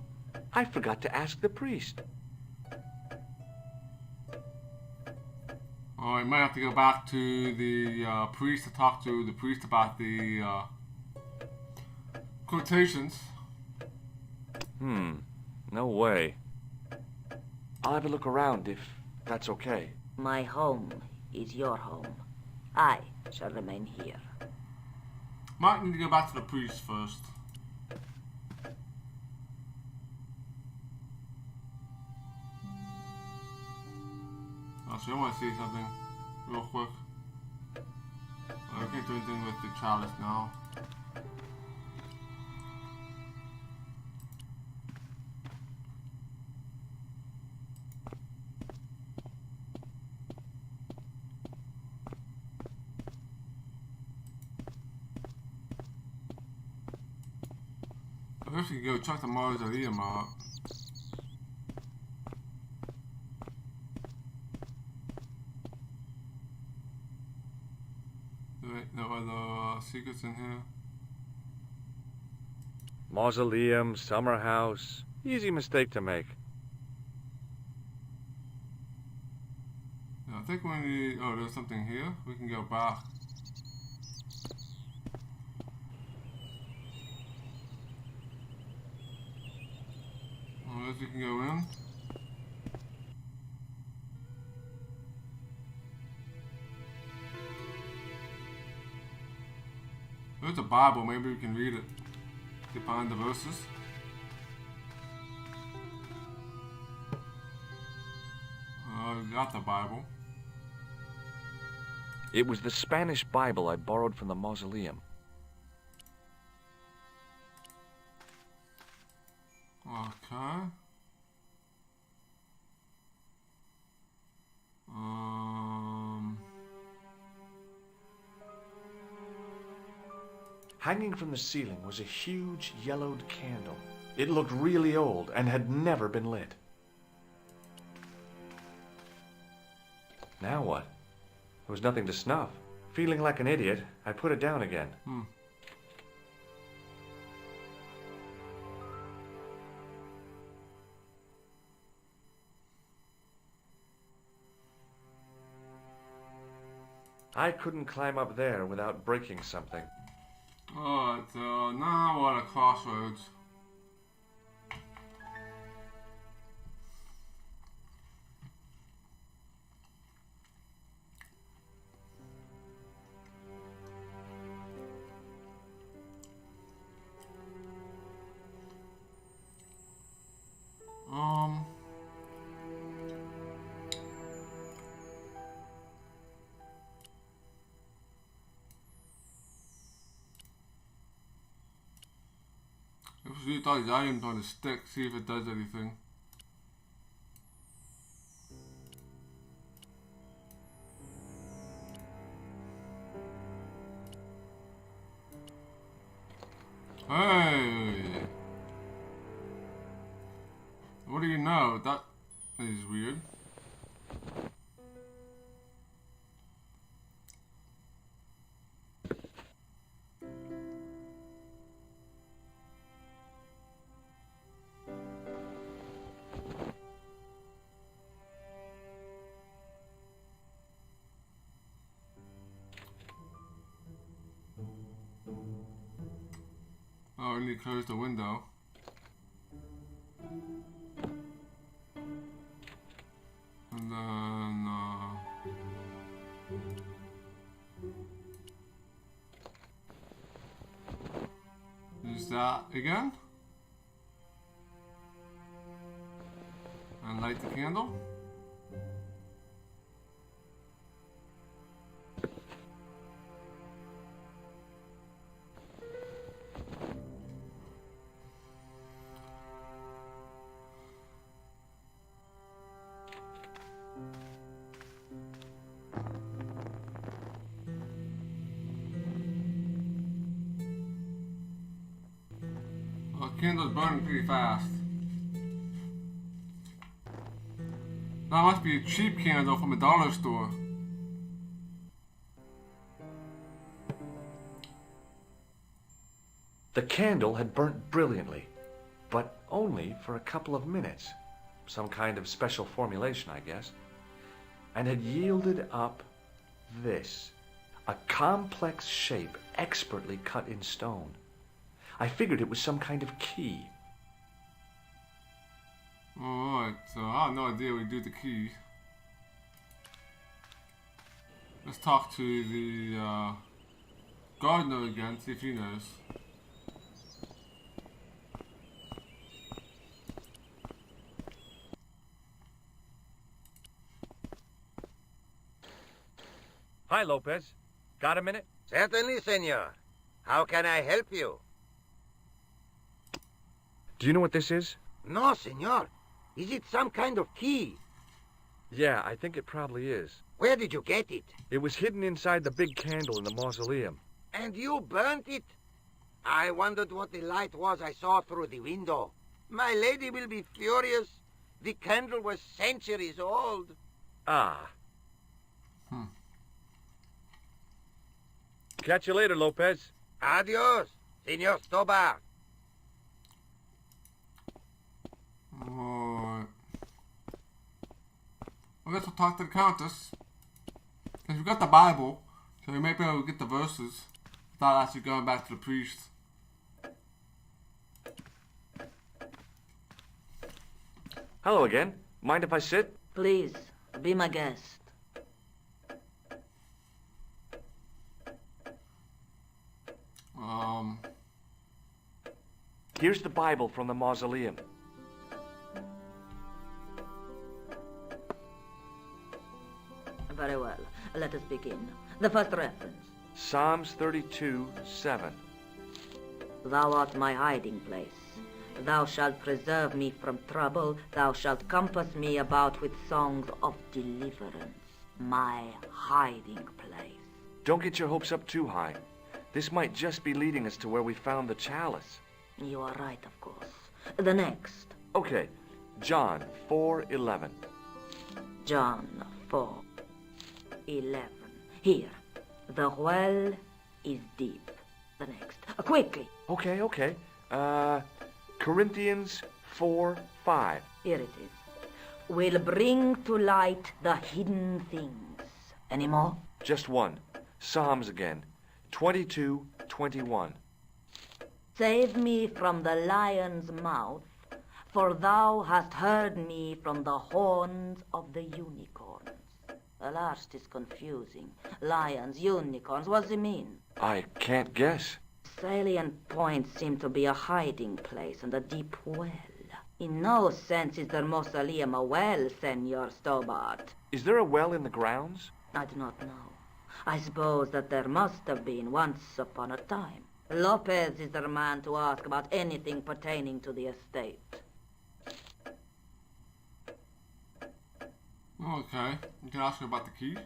I forgot to ask the priest. Oh, I might have to go back to the priest to talk to the priest about the quotations. No way. I'll have a look around if that's okay. My home is your home. I shall remain here. Might need to go back to the priest first. Actually, I want to say something real quick. I can't do anything with the chalice now. I guess we could go check the mausoleum out. Wait, no other secrets in here? Mausoleum, summer house. Easy mistake to make. Yeah, I think we need... Oh, there's something here. We can go back. Unless we can go in. There's a Bible, maybe we can read it. Get behind the verses. We got the Bible. It was the Spanish Bible I borrowed from the mausoleum. Okay. Hanging from the ceiling was a huge yellowed candle. It looked really old and had never been lit. Now what? There was nothing to snuff. Feeling like an idiot, I put it down again. I couldn't climb up there without breaking something. Alright, now we're at a crossroads. Let's use all these items on the stick, see if it does anything. Hey! What do you know? That is weird. Oh, I need to close the window. And then, use that again. And light the candle. Well, the candle's burning pretty fast. That must be a cheap candle from a dollar store. The candle had burnt brilliantly, but only for a couple of minutes. Some kind of special formulation, I guess. And had yielded up this. A complex shape expertly cut in stone. I figured it was some kind of key. Alright, so I have no idea we do the key. Let's talk to the gardener again, see if he knows. Hi, Lopez. Got a minute? Certainly, senor. How can I help you? Do you know what this is? No, senor. Is it some kind of key? Yeah, I think it probably is. Where did you get it? It was hidden inside the big candle in the mausoleum. And you burnt it? I wondered what the light was I saw through the window. My lady will be furious. The candle was centuries old. Ah. Catch you later, Lopez. Adios, Senor Stobar. Alright. I guess we'll talk to the Countess. Because we got the Bible, so we might be able to get the verses without actually going back to the priest. Hello again. Mind if I sit? Please, be my guest. Here's the Bible from the mausoleum. Very well. Let us begin. The first reference. Psalms 32:7. Thou art my hiding place. Thou shalt preserve me from trouble. Thou shalt compass me about with songs of deliverance. My hiding place. Don't get your hopes up too high. This might just be leading us to where we found the chalice. You are right, of course. The next. Okay, John 4:11. John 4:11. Here. The well is deep. The next. Quickly. Okay. Corinthians 4:5. Here it is. Will bring to light the hidden things. Any more? Just one. Psalms again. 22:21. Save me from the lion's mouth, for thou hast heard me from the horns of the unicorns. The last is confusing. Lions, unicorns, what does it mean? I can't guess. Salient points seem to be a hiding place and a deep well. In no sense is the mausoleum a well, Senor Stobart. Is there a well in the grounds? I do not know. I suppose that there must have been once upon a time. Lopez is the man to ask about anything pertaining to the estate. Okay, you can ask her about the key.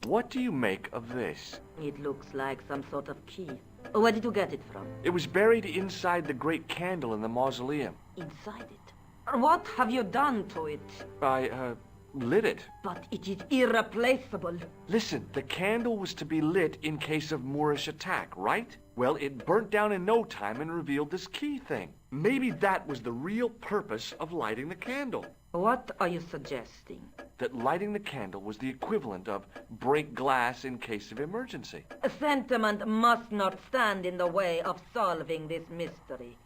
What do you make of this? It looks like some sort of key. Where did you get it from? It was buried inside the great candle in the mausoleum. Inside it? What have you done to it? I, lit it. But it is irreplaceable. Listen, the candle was to be lit in case of Moorish attack, right? Well, it burnt down in no time and revealed this key thing. Maybe that was the real purpose of lighting the candle. What are you suggesting? That lighting the candle was the equivalent of break glass in case of emergency. Sentiment must not stand in the way of solving this mystery.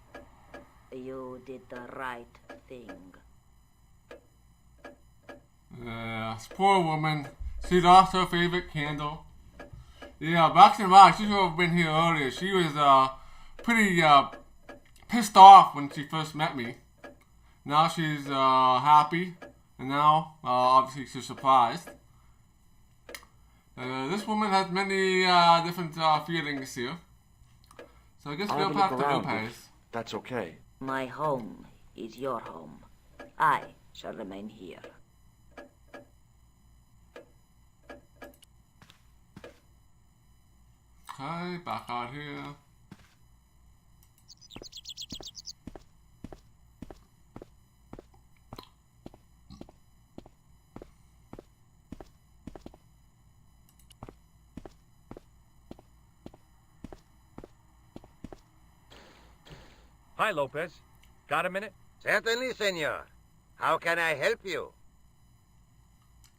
You did the right thing. This poor woman. She lost her favorite candle. Yeah, back in March, she should have been here earlier. She was pretty pissed off when she first met me. Now she's happy, and now obviously she's surprised. This woman has many different feelings here. So I guess I'll we'll have have a look to go around, but past. that's okay. My home is your home. I shall remain here. Okay, back out here. Hi, Lopez. Got a minute? Certainly, senor. How can I help you?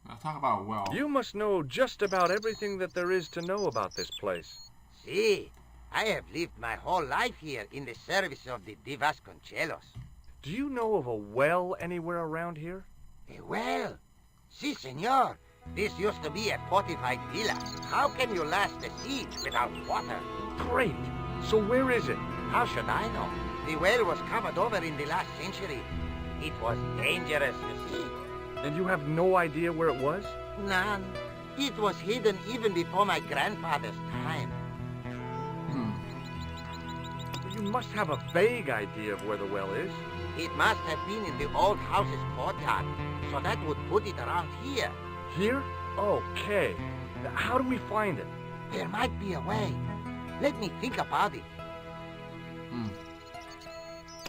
Let's talk about a well. You must know just about everything that there is to know about this place. See, I have lived my whole life here in the service of the Vasconcelos. Do you know of a well anywhere around here? A well? Si, senor. This used to be a fortified villa. How can you last a siege without water? Great. So where is it? How should I know? The well was covered over in the last century. It was dangerous, you see. And you have no idea where it was? None. It was hidden even before my grandfather's time. You must have a vague idea of where the well is. It must have been in the old house's courtyard, so that would put it around here. Here? Okay. How do we find it? There might be a way. Let me think about it.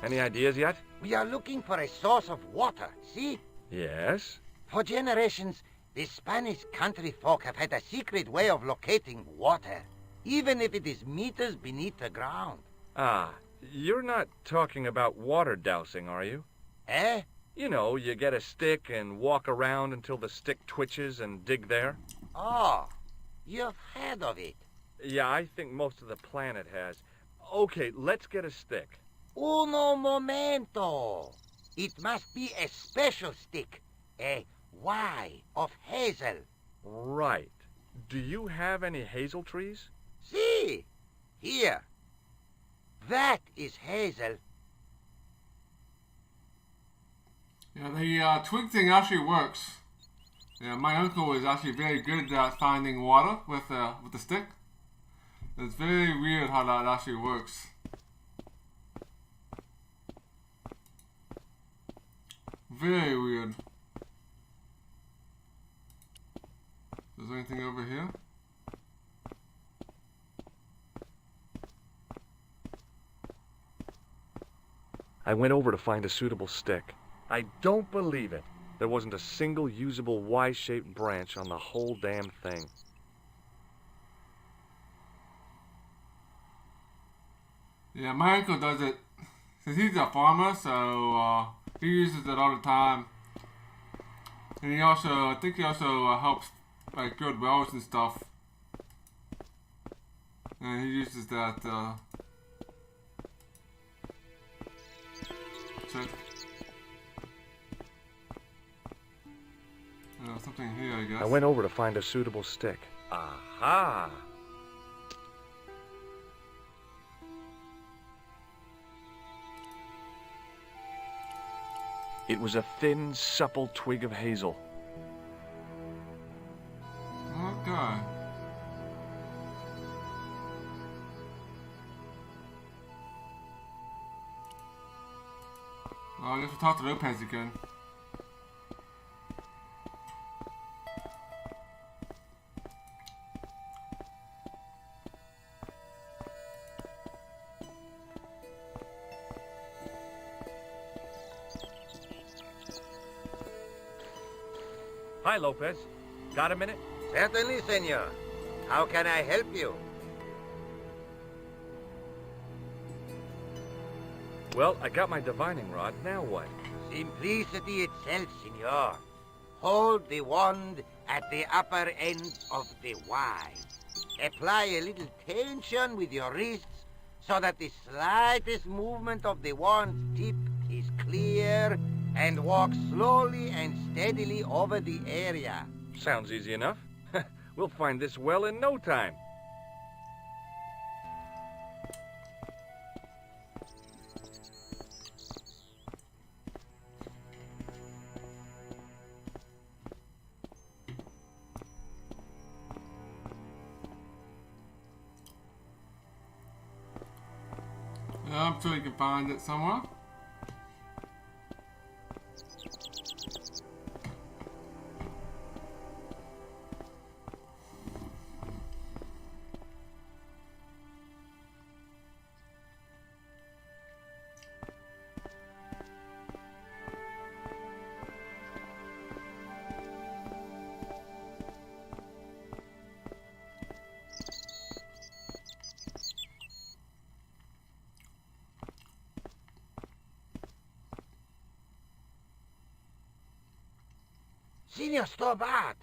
Any ideas yet? We are looking for a source of water, see? Yes. For generations, the Spanish country folk have had a secret way of locating water, even if it is meters beneath the ground. Ah, you're not talking about water dousing, are you? Eh? You know, you get a stick and walk around until the stick twitches and dig there. Oh, you've heard of it. Yeah, I think most of the planet has. Okay, let's get a stick. Uno momento. It must be a special stick. A Y of hazel. Right. Do you have any hazel trees? See? Here. That is hazel. Yeah, the twig thing actually works. Yeah, my uncle is actually very good at finding water with the stick. It's very weird how that actually works. Very weird. Is there anything over here? I went over to find a suitable stick. I don't believe it. There wasn't a single usable Y-shaped branch on the whole damn thing. Yeah, my uncle does it. Since he's a farmer, so he uses it all the time. And he also, I think he also helps like build wells and stuff. And he uses that check. Something here, I guess. I went over to find a suitable stick. Aha! It was a thin, supple twig of hazel. Okay. Well, I guess we'll talk to Lopez again. Hi, Lopez. Got a minute? Certainly, senor. How can I help you? Well, I got my divining rod. Now what? Simplicity itself, senor. Hold the wand at the upper end of the Y. Apply a little tension with your wrists so that the slightest movement of the wand's tip is clear, and walk slowly and steadily over the area. Sounds easy enough. We'll find this well in no time. Yeah, I'm sure you can find it somewhere. Senor Stobart,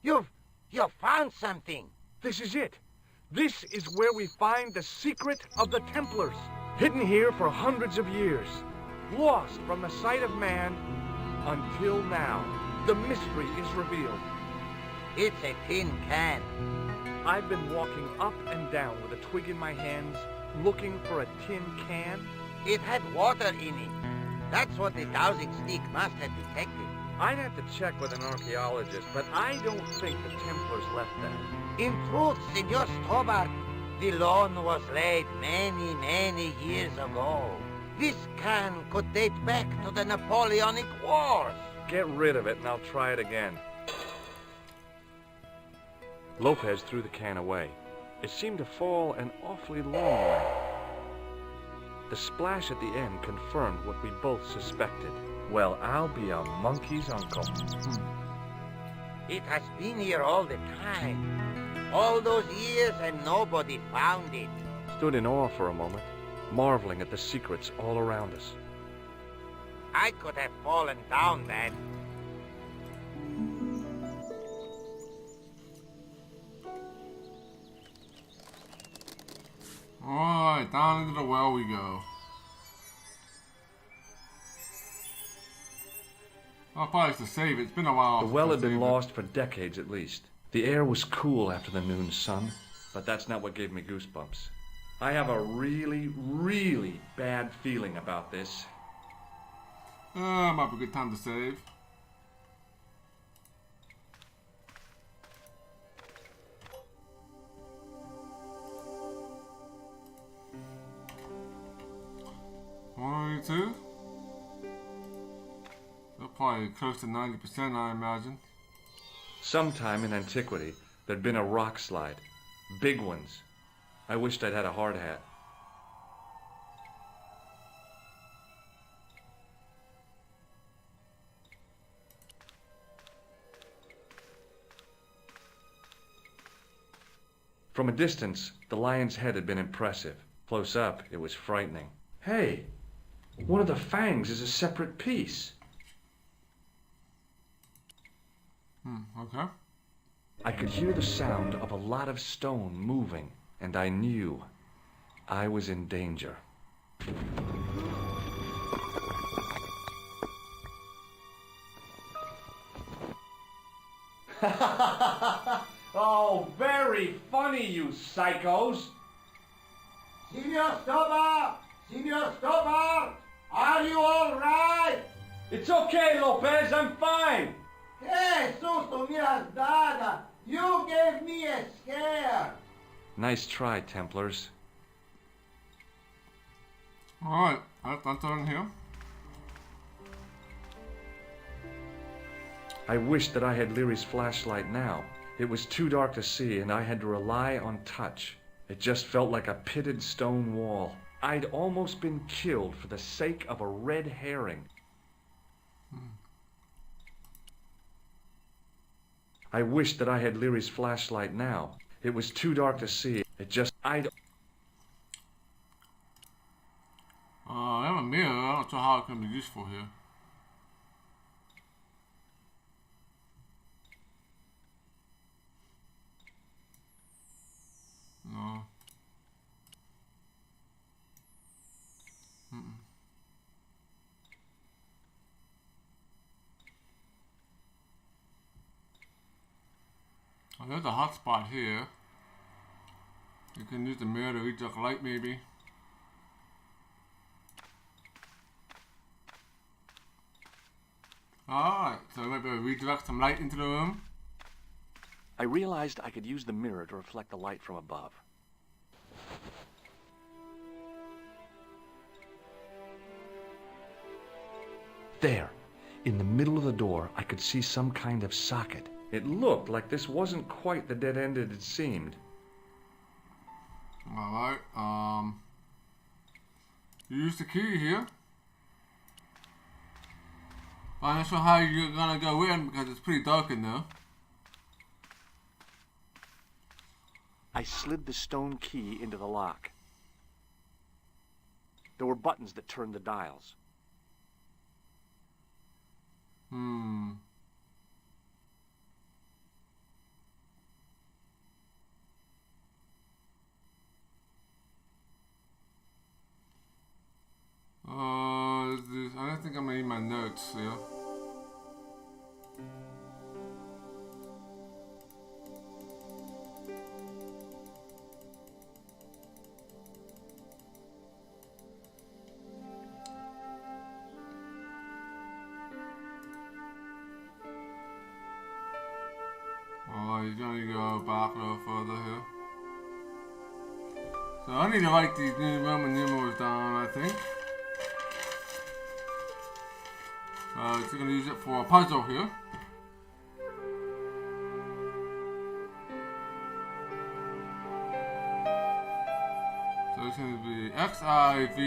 you've found something. This is it. This is where we find the secret of the Templars. Hidden here for hundreds of years. Lost from the sight of man until now. The mystery is revealed. It's a tin can. I've been walking up and down with a twig in my hands, looking for a tin can. It had water in it. That's what the dowsing stick must have detected. I'd have to check with an archaeologist, but I don't think the Templars left that. In truth, Senor Stobart, the loan was laid many, many years ago. This can could date back to the Napoleonic Wars. Get rid of it and I'll try it again. Lopez threw the can away. It seemed to fall an awfully long way. The splash at the end confirmed what we both suspected. Well, I'll be a monkey's uncle. It has been here all the time. All those years and nobody found it. Stood in awe for a moment, marveling at the secrets all around us. I could have fallen down then. Alright, down into the well we go. I'll probably have to save it. It's been a while. The well had been lost for decades at least. The air was cool after the noon sun, but that's not what gave me goosebumps. I have a really, really bad feeling about this. Might be a good time to save. One, two. They're probably close to 90%, I imagine. Sometime in antiquity, there'd been a rock slide. Big ones. I wished I'd had a hard hat. From a distance, the lion's head had been impressive. Close up, it was frightening. Hey, one of the fangs is a separate piece. Okay. I could hear the sound of a lot of stone moving, and I knew I was in danger. Oh, very funny, you psychos! Senor Stobart! Senor Stobart! Are you all right? It's okay, Lopez, I'm fine! Hey, susto me has dado! You gave me a scare! Nice try, Templars. Alright, I'll turn here. I wished that I had Leary's flashlight now. It was too dark to see, and I had to rely on touch. It just felt like a pitted stone wall. I'd almost been killed for the sake of a red herring. I wished that I had Leary's flashlight now. It was too dark to see. I have a mirror. I'm not sure how it can be useful here. No. Oh, there's a hot spot here. You can use the mirror to redirect light, maybe. Alright, so we might be able to redirect some light into the room. I realized I could use the mirror to reflect the light from above. There, in the middle of the door, I could see some kind of socket. It looked like this wasn't quite the dead end it had seemed. Alright, use the key here. I'm not sure how you're gonna go in because it's pretty dark in there. I slid the stone key into the lock. There were buttons that turned the dials. I don't think I'm gonna need my notes here. gonna go back a little further here. So I need to write these new Roman numerals down, I think. So gonna use it for a puzzle here. So it's gonna be XIV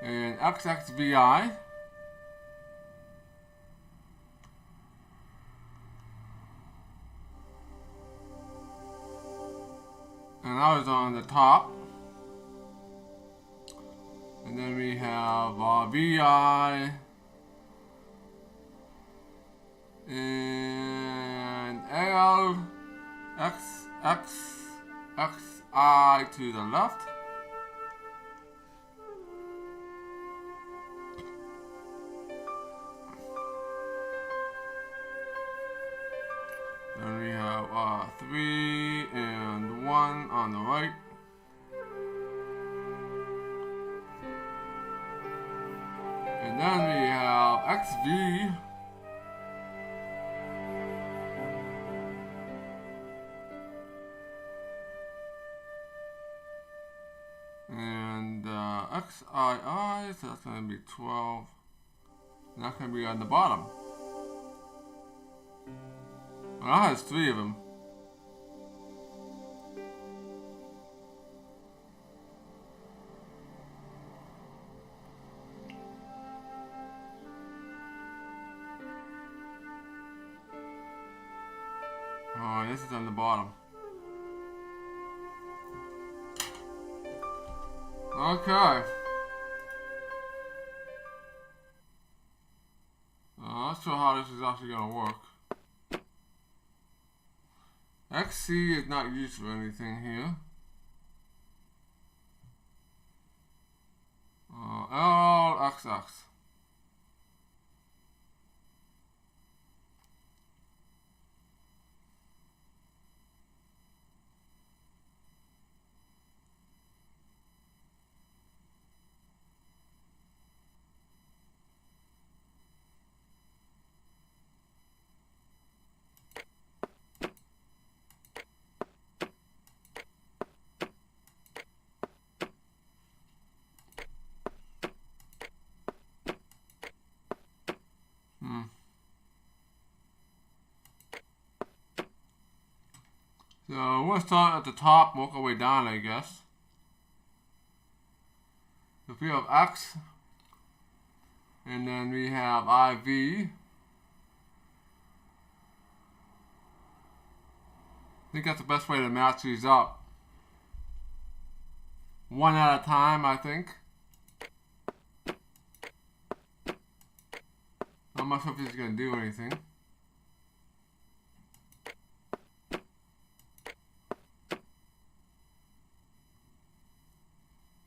and XXVI. And I was on the top. And then we have VI and L, X, I to the left. Then we have 3 and 1 on the right. And then we have XV. And XII, so that's going to be 12. And that's going to be on the bottom. Well, that has 3 of them. Oh, this is on the bottom. Okay. Not sure how this is actually going to work. XC is not used for anything here. LXX. So we're going to start at the top, work our way down, I guess. If we have X, and then we have IV. I think that's the best way to match these up. One at a time, I think. I'm not sure if this is going to do anything.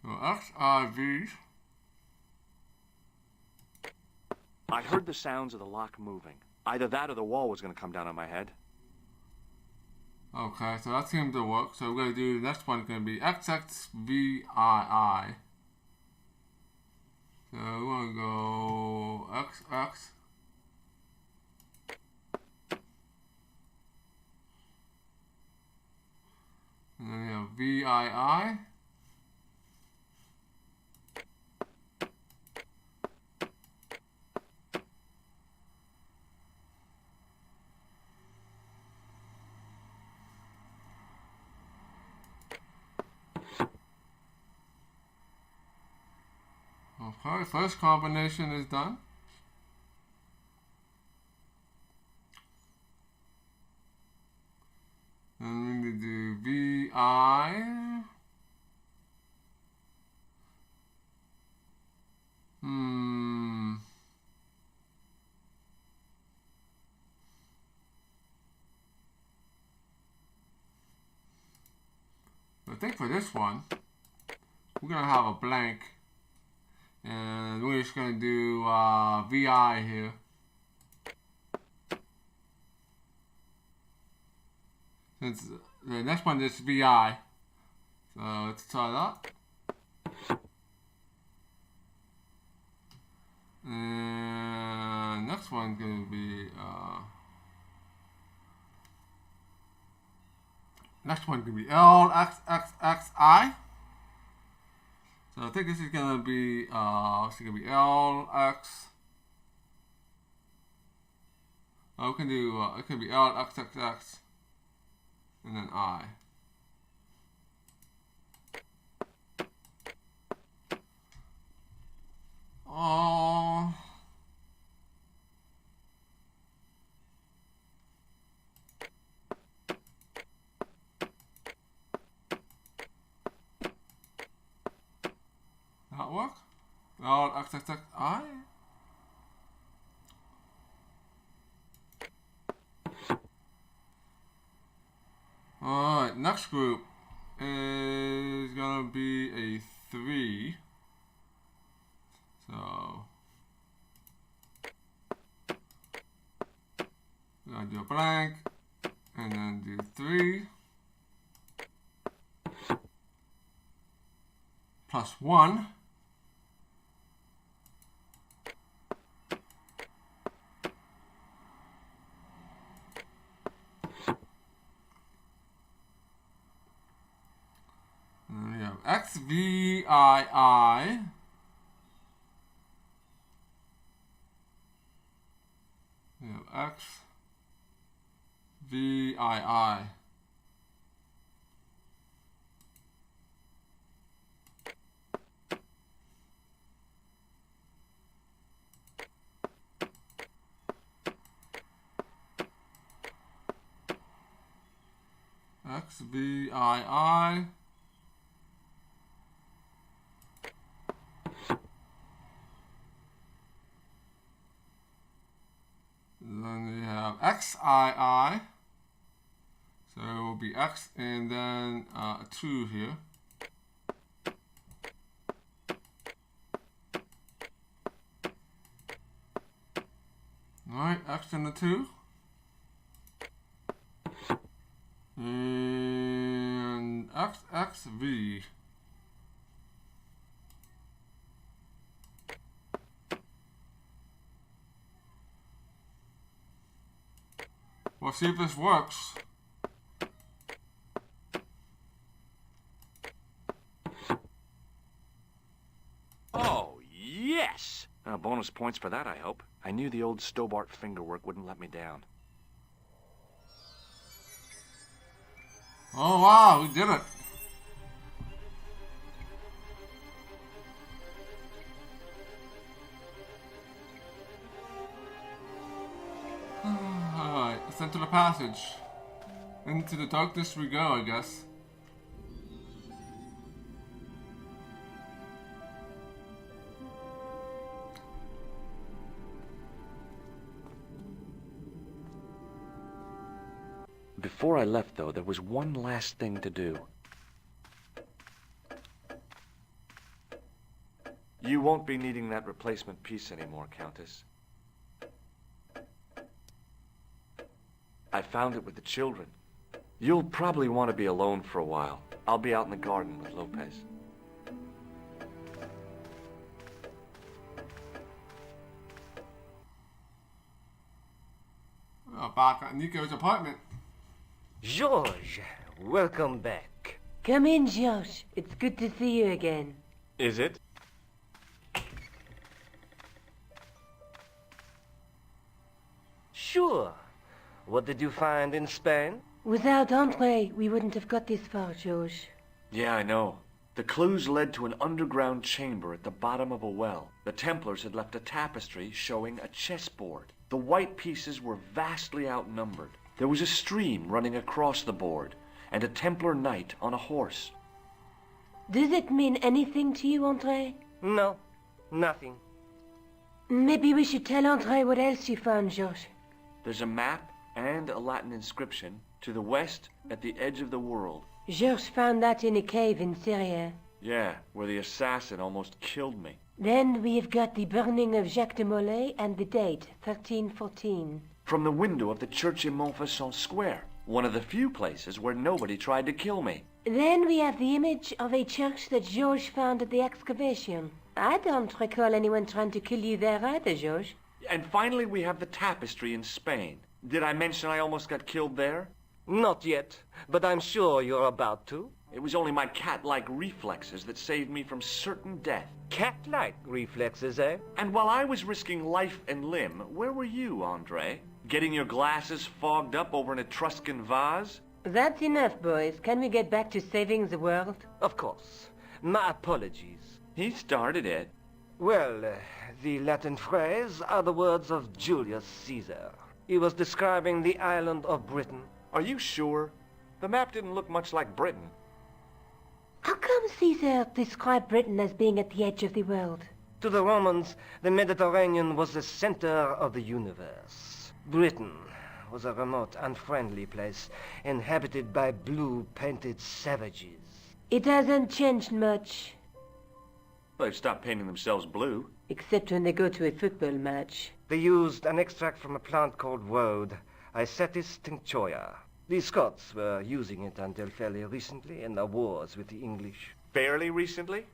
So XIV. I heard the sounds of the lock moving. Either that or the wall was going to come down on my head. Okay, so that seems to work. So we're going to do the next one, going to be XXVII. So we're going to go XX. And then we have VII. Okay, first combination is done. And we need to do VI. I think for this one, we're going to have a blank. And we're just going to do VI here. Since the next one is VI. So let's try that. And then next one's gonna be LXXXI. So I think this is gonna be LX. Oh, we can do it can be LXXX and then I. Oh. That work? LXXXI. Alright, next group is gonna be a 3. So we're gonna do a blank and then do 3 plus 1. And then we have XVII. We have XVII. XVII. Then we have XII. So it will be X and then a 2 here. Alright, X and a 2. And XXV. We'll see if this works. Oh, yes! Bonus points for that, I hope. I knew the old Stobart fingerwork wouldn't let me down. Oh wow, we did it. Alright, ascend to the passage. Into the darkness we go, I guess. Before I left, though, there was one last thing to do. You won't be needing that replacement piece anymore, Countess. I found it with the children. You'll probably want to be alone for a while. I'll be out in the garden with Lopez. Oh, back at Nico's apartment. George, welcome back. Come in, George. It's good to see you again. Is it? Sure. What did you find in Spain? Without Andre, we wouldn't have got this far, George. Yeah, I know. The clues led to an underground chamber at the bottom of a well. The Templars had left a tapestry showing a chessboard. The white pieces were vastly outnumbered. There was a stream running across the board, and a Templar knight on a horse. Does it mean anything to you, Andre? No, nothing. Maybe we should tell Andre what else you found, George. There's a map and a Latin inscription to the west at the edge of the world. George found that in a cave in Syria. Yeah, where the assassin almost killed me. Then we have got the burning of Jacques de Molay and the date, 1314. From the window of the church in Montfaucon Square, one of the few places where nobody tried to kill me. Then we have the image of a church that George found at the excavation. I don't recall anyone trying to kill you there either, George. And finally, we have the tapestry in Spain. Did I mention I almost got killed there? Not yet, but I'm sure you're about to. It was only my cat-like reflexes that saved me from certain death. Cat-like reflexes, eh? And while I was risking life and limb, where were you, Andre? Getting your glasses fogged up over an Etruscan vase? That's enough, boys. Can we get back to saving the world? Of course. My apologies. He started it. Well, the Latin phrase are the words of Julius Caesar. He was describing the island of Britain. Are you sure? The map didn't look much like Britain. How come Caesar described Britain as being at the edge of the world? To the Romans, the Mediterranean was the center of the universe. Britain was a remote, unfriendly place, inhabited by blue-painted savages. It hasn't changed much, They've stopped painting themselves blue. except when they go to a football match. They used an extract from a plant called woad, Icetis tinctoria. The Scots were using it until fairly recently in their wars with the English. Fairly recently?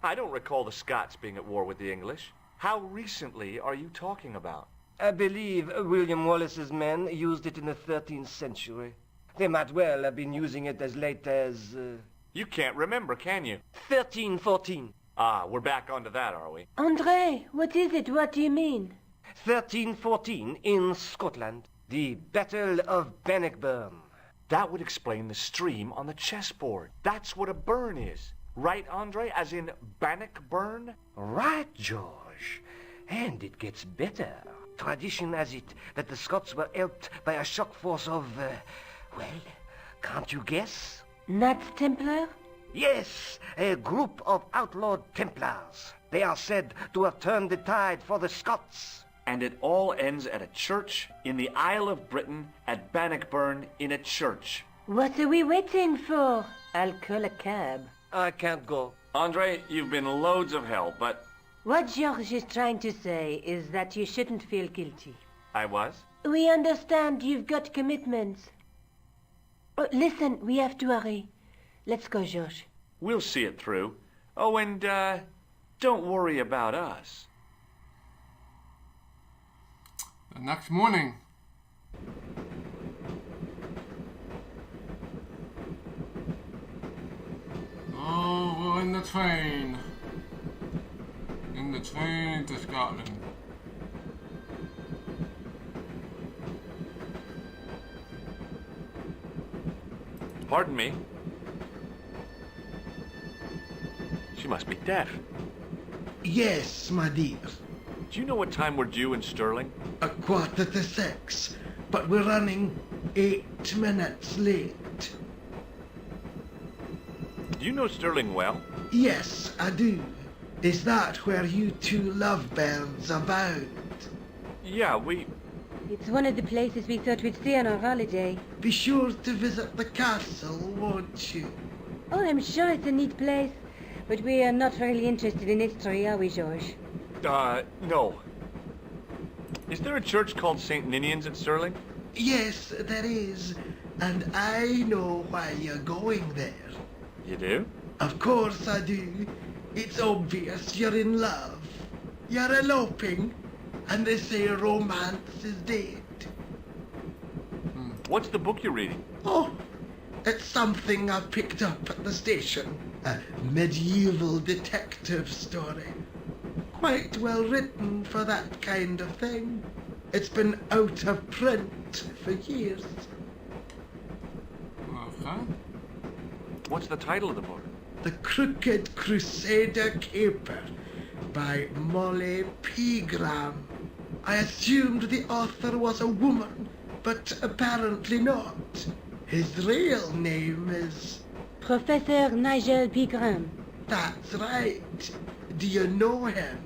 I don't recall the Scots being at war with the English. How recently are you talking about? I believe William Wallace's men used it in the 13th century. They might well have been using it as late as... You can't remember, can you? 1314. Ah, we're back onto that, are we? Andre, what is it? What do you mean? 1314 in Scotland. The Battle of Bannockburn. That would explain the stream on the chessboard. That's what a burn is. Right, Andre? As in Bannockburn? Right, George. And it gets better. Tradition has it that the Scots were helped by a shock force of, well, can't you guess? Knights Templar? Yes, a group of outlawed Templars. They are said to have turned the tide for the Scots. And it all ends at a church in the Isle of Britain at Bannockburn in a church. What are we waiting for? I'll call a cab. I can't go. Andre, you've been loads of help, but What George is trying to say is that you shouldn't feel guilty. I was. We understand you've got commitments. Oh, listen, we have to hurry. Let's go, George. We'll see it through. Oh, and, don't worry about us. The next morning. Oh, we're in the train. In the train to Scotland. Pardon me. She must be deaf. Yes, my dear. Do you know what time we're due in Stirling? 6:15, but we're running 8 minutes late. Do you know Stirling well? Yes, I do. Is that where you two lovebirds abound? Yeah, It's one of the places we thought we'd stay on our holiday. Be sure to visit the castle, won't you? Oh, I'm sure it's a neat place. But we are not really interested in history, are we, George? No. Is there a church called St. Ninian's at Stirling? Yes, there is. And I know why you're going there. You do? Of course I do. It's obvious you're in love. You're eloping. And they say romance is dead. What's the book you're reading? Oh, it's something I picked up at the station. A medieval detective story. Quite well written for that kind of thing. It's been out of print for years. Okay. What's the title of the book? The Crooked Crusader Caper by Molly Pegram. I assumed the author was a woman, but apparently not. His real name is... Professor Nigel Pegram. That's right. Do you know him?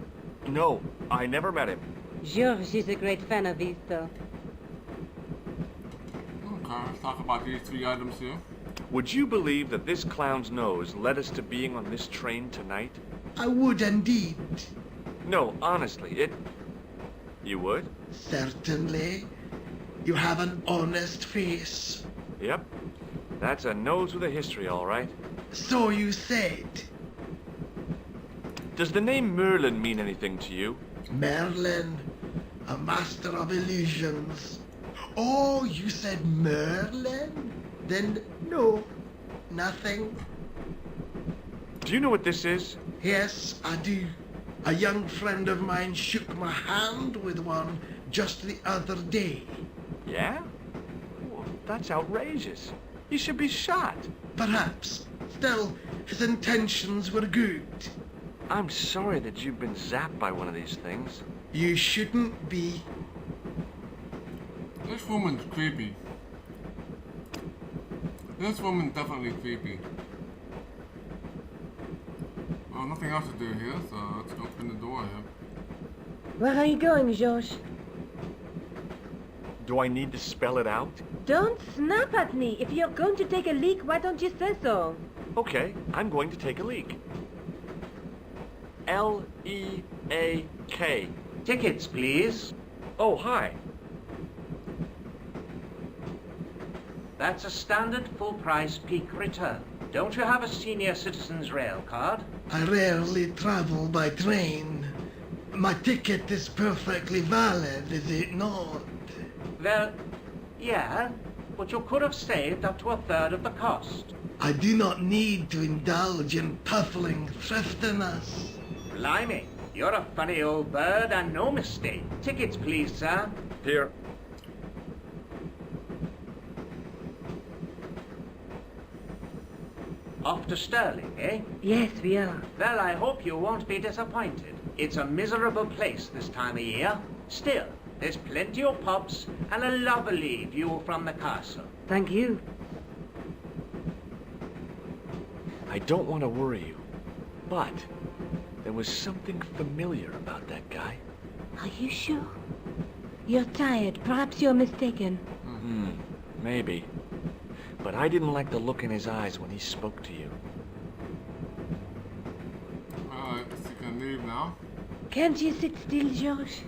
No, I never met him. George is a great fan of these, though. Okay, let's talk about these 3 items here. Would you believe that this clown's nose led us to being on this train tonight? I would indeed. No, honestly, You would? Certainly. You have an honest face. Yep. That's a nose with a history, all right. So you said. Does the name Merlin mean anything to you? Merlin. a master of illusions. Oh, you said Merlin? Then no, nothing. Do you know what this is? Yes, I do. A young friend of mine shook my hand with one just the other day. Yeah? Well, that's outrageous. He should be shot. Perhaps. Still, his intentions were good. I'm sorry that you've been zapped by one of these things. You shouldn't be. This woman's creepy. This woman's definitely creepy. Well, nothing else to do here, so let's open the door here. Where are you going, George? Do I need to spell it out? Don't snap at me. If you're going to take a leak, why don't you say so? Okay, I'm going to take a leak. L-E-A-K. Tickets, please. Oh, hi. That's a standard full-price peak return. Don't you have a senior citizen's rail card? I rarely travel by train. My ticket is perfectly valid, is it not? Well, yeah, but you could have saved up to a third of the cost. I do not need to indulge in puffling thriftiness. Blimey, you're a funny old bird and no mistake. Tickets, please, sir. Here. Off to Stirling, eh? Yes, we are. Well, I hope you won't be disappointed. It's a miserable place this time of year. Still, there's plenty of pubs and a lovely view from the castle. Thank you. I don't want to worry you, but there was something familiar about that guy. Are you sure? You're tired. Perhaps you're mistaken. Maybe. But I didn't like the look in his eyes when he spoke to you. Alright, so you can leave now. Can't you sit still, George?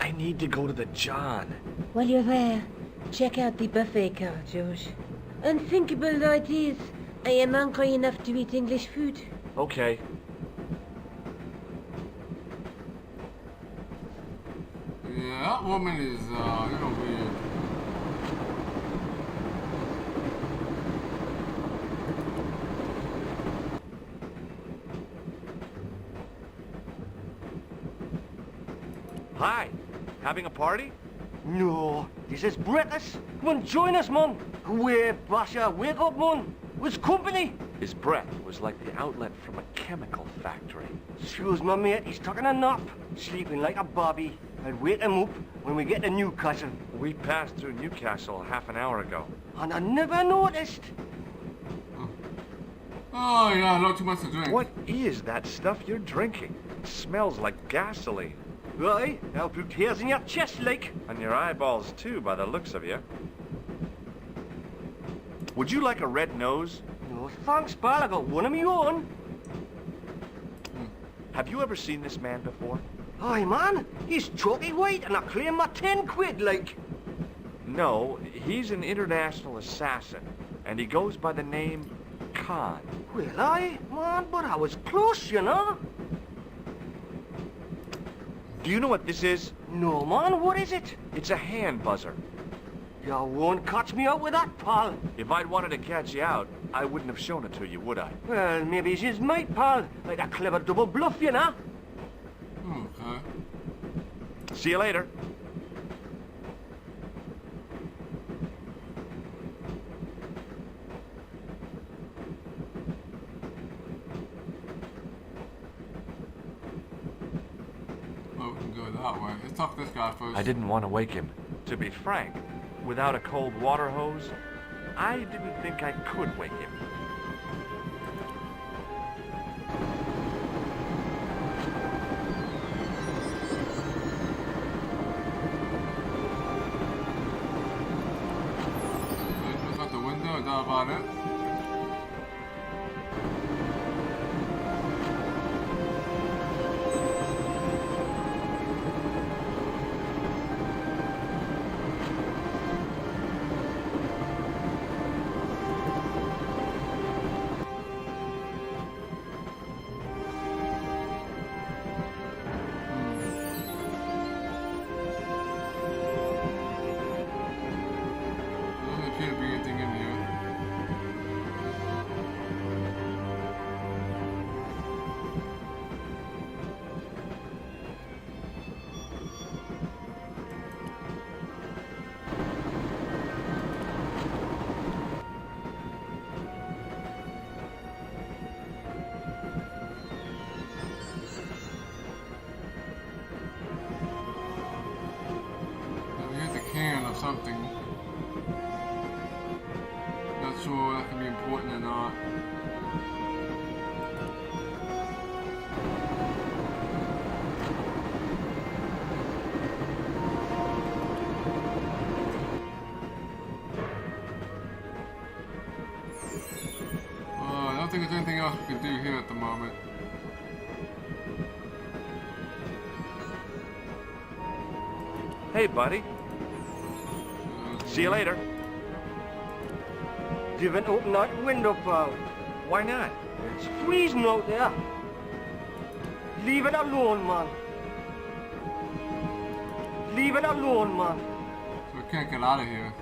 I need to go to the John. While you're there, check out the buffet car, George. Unthinkable though it is, I am hungry enough to eat English food. Okay. Yeah, that woman is, you know, weird. Hi. Having a party? No, this is breakfast. Come on, join us, man. Away, Basha, wake up, man. It's company. His breath was like the outlet from a chemical factory. Excuse my mate, he's taking a nap. Sleeping like a bobby. I'll wake him up when we get to Newcastle. We passed through Newcastle half an hour ago. And I never noticed. Oh yeah, not too much to drink. What is that stuff you're drinking? It smells like gasoline. Right, I'll put tears in your chest, like. And your eyeballs, too, by the looks of you. Would you like a red nose? No thanks, pal. I got one of my own. Have you ever seen this man before? Aye, man. He's chalky white and I claim my 10 quid, like. No, he's an international assassin, and he goes by the name Khan. Well, aye, man, but I was close, you know. Do you know what this is? No, man, what is it? It's a hand buzzer. You won't catch me out with that, pal. If I'd wanted to catch you out, I wouldn't have shown it to you, would I? Well, maybe she's might, pal. Like a clever double bluff, you know. Okay. See you later. Well, we can go that way. Let's talk to this guy first. I didn't want to wake him. To be frank, without a cold water hose, I didn't think I could wake him. Let's out the window, is that about it? something. Not sure that can be important or not. I don't think there's anything else we can do here at the moment. Hey, buddy. See you later. You haven't opened that window, pal. Why not? It's freezing out there. Leave it alone, man. Leave it alone, man. So we can't get out of here.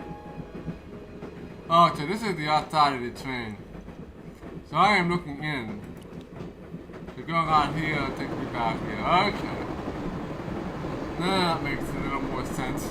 Oh, so this is the outside of the train. So I am looking in. So going out here takes me back here. Okay. Now that makes a little more sense.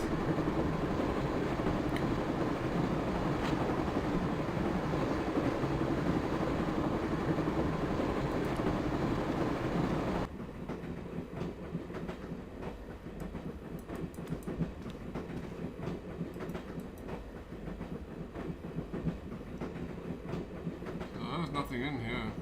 There's nothing in here.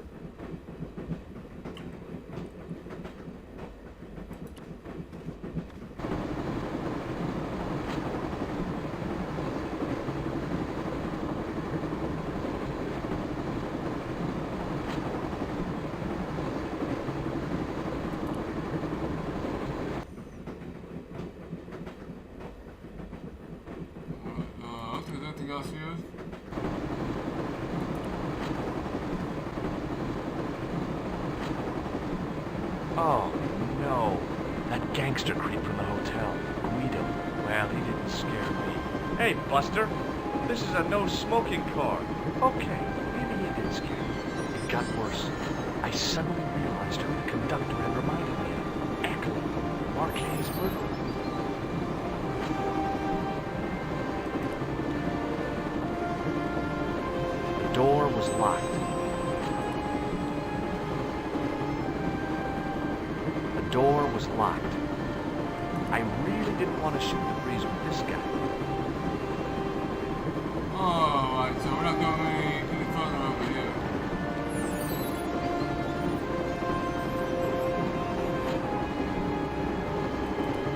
I don't think there's anything else here. Oh, no. That gangster creep from the hotel. Guido. Well, he didn't scare me. Hey, Buster. This is a no-smoking car. Okay, maybe he did scare me. It got worse. I suddenly realized who the conductor had reminded me of. Echo. Marquet's murderer. The door was locked. The door was locked. I really didn't want to shoot the breeze with this guy. Oh, right, so we're not going any further over here.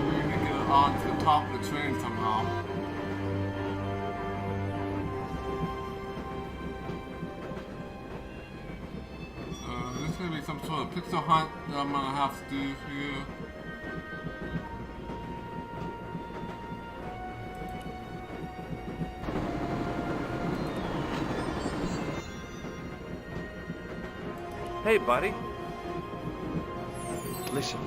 We need to get onto the top of the train somehow. So this is going to be some sort of pixel hunt that I'm going to have to do here. Hey, buddy. Listen,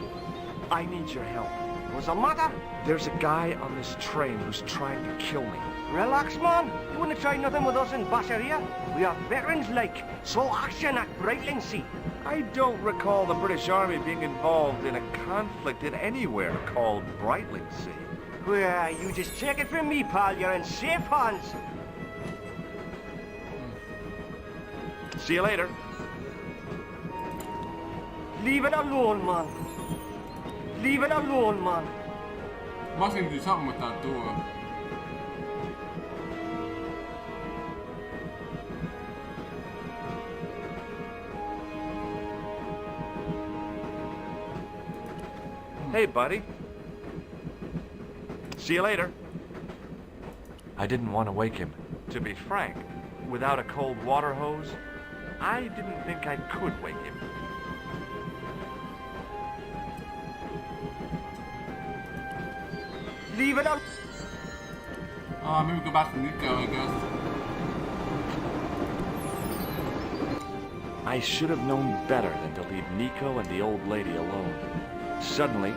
I need your help. What's the matter? There's a guy on this train who's trying to kill me. Relax, man. You wouldn't try nothing with us in Basharia. We are veterans like, so action at Brightlingsea. I don't recall the British Army being involved in a conflict in anywhere called Brightlingsea. Well, you just check it from me, pal. You're in safe hands. See you later. Leave it alone, man. Leave it alone, man. Must need to do something with that door. Hey, buddy. See you later. I didn't want to wake him. To be frank, without a cold water hose, I didn't think I could wake him. Leave it alone. Maybe go back to Nico, I guess. I should have known better than to leave Nico and the old lady alone. Suddenly,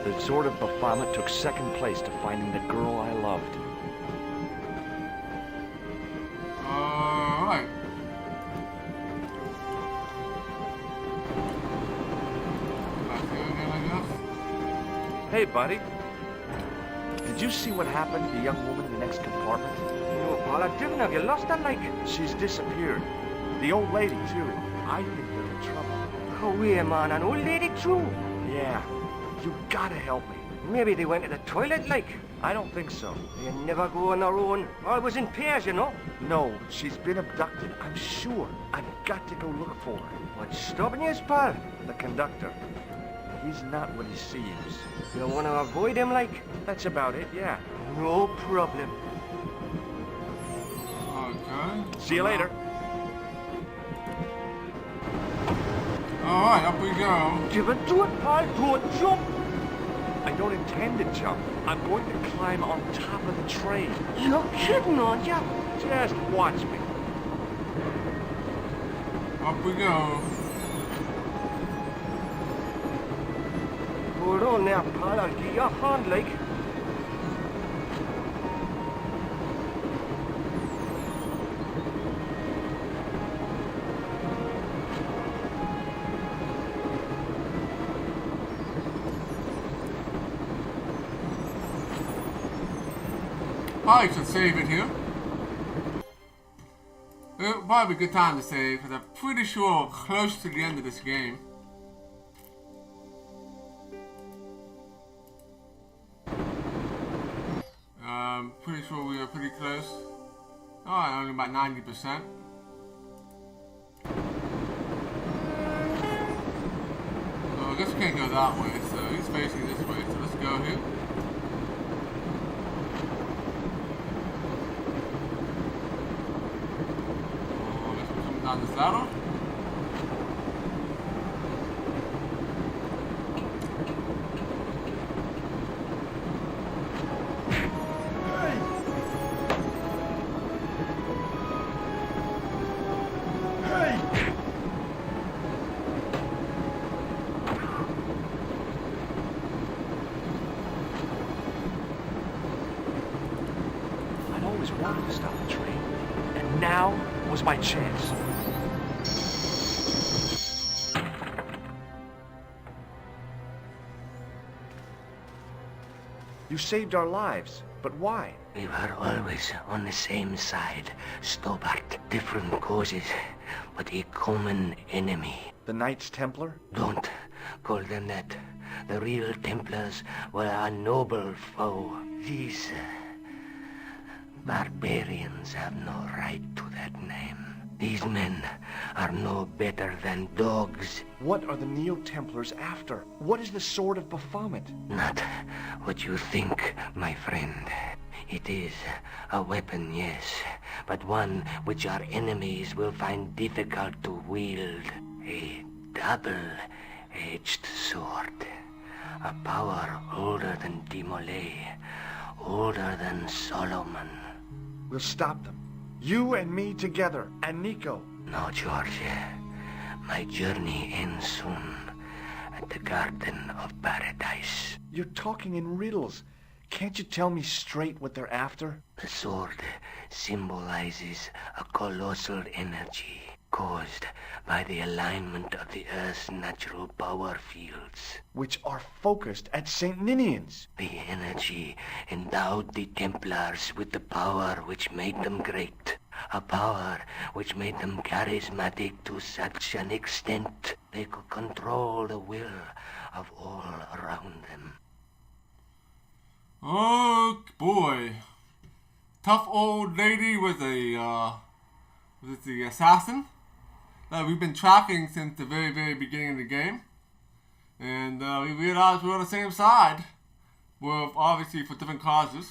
the sort of Baphomet took second place to finding the girl I loved. Alright. Back here again, I guess. Hey, buddy. Did you see what happened to the young woman in the next compartment? No, Paul, I've driven. Have you lost her, like? She's disappeared. The old lady, too. I think they're in trouble. Oh, yeah, man. An old lady, too. Yeah. You gotta help me. Maybe they went to the toilet, like. I don't think so. They never go on their own. Always in pairs, you know. No, she's been abducted, I'm sure. I've got to go look for her. What's stopping you, pal? The conductor. He's not what he seems. You want to avoid him, like? That's about it, yeah. No problem. Okay. See you later. Alright, up we go. Give it to it, pal. Don't jump. I don't intend to jump. I'm going to climb on top of the train. You're kidding, aren't you? Just watch me. Up we go. Hold on now, pal. I'll give you a hand, like. Probably should save it here. It'll probably be a good time to save, because I'm pretty sure we're close to the end of this game. Pretty sure we are pretty close. Oh, only about 90%. Oh, I guess we can't go that way, so he's facing this way, so let's go here. Oh, I guess we're coming down this ladder. I'd always wanted to stop the train. And now was my chance. You saved our lives, but why? We were always on the same side. Stobart. Different causes, but a common enemy. The Knights Templar? Don't call them that. The real Templars were a noble foe. These barbarians have no right to that name. These men are no better than dogs. What are the Neo-Templars after? What is the Sword of Baphomet? Not what you think, my friend. It is a weapon, yes, but one which our enemies will find difficult to wield. A double-edged sword. A power older than Dimolay, older than Solomon. We'll stop them. You and me together, and Nico. No, George. My journey ends soon at the Garden of Paradise. You're talking in riddles. Can't you tell me straight what they're after? The sword symbolizes a colossal energy caused by the alignment of the Earth's natural power fields. Which are focused at St. Ninian's. The energy endowed the Templars with the power which made them great. A power which made them charismatic to such an extent they could control the will of all around them. Oh boy. Tough old lady was was it the assassin that we've been tracking since the very, very beginning of the game. And we realized we're on the same side. Well, obviously for different causes.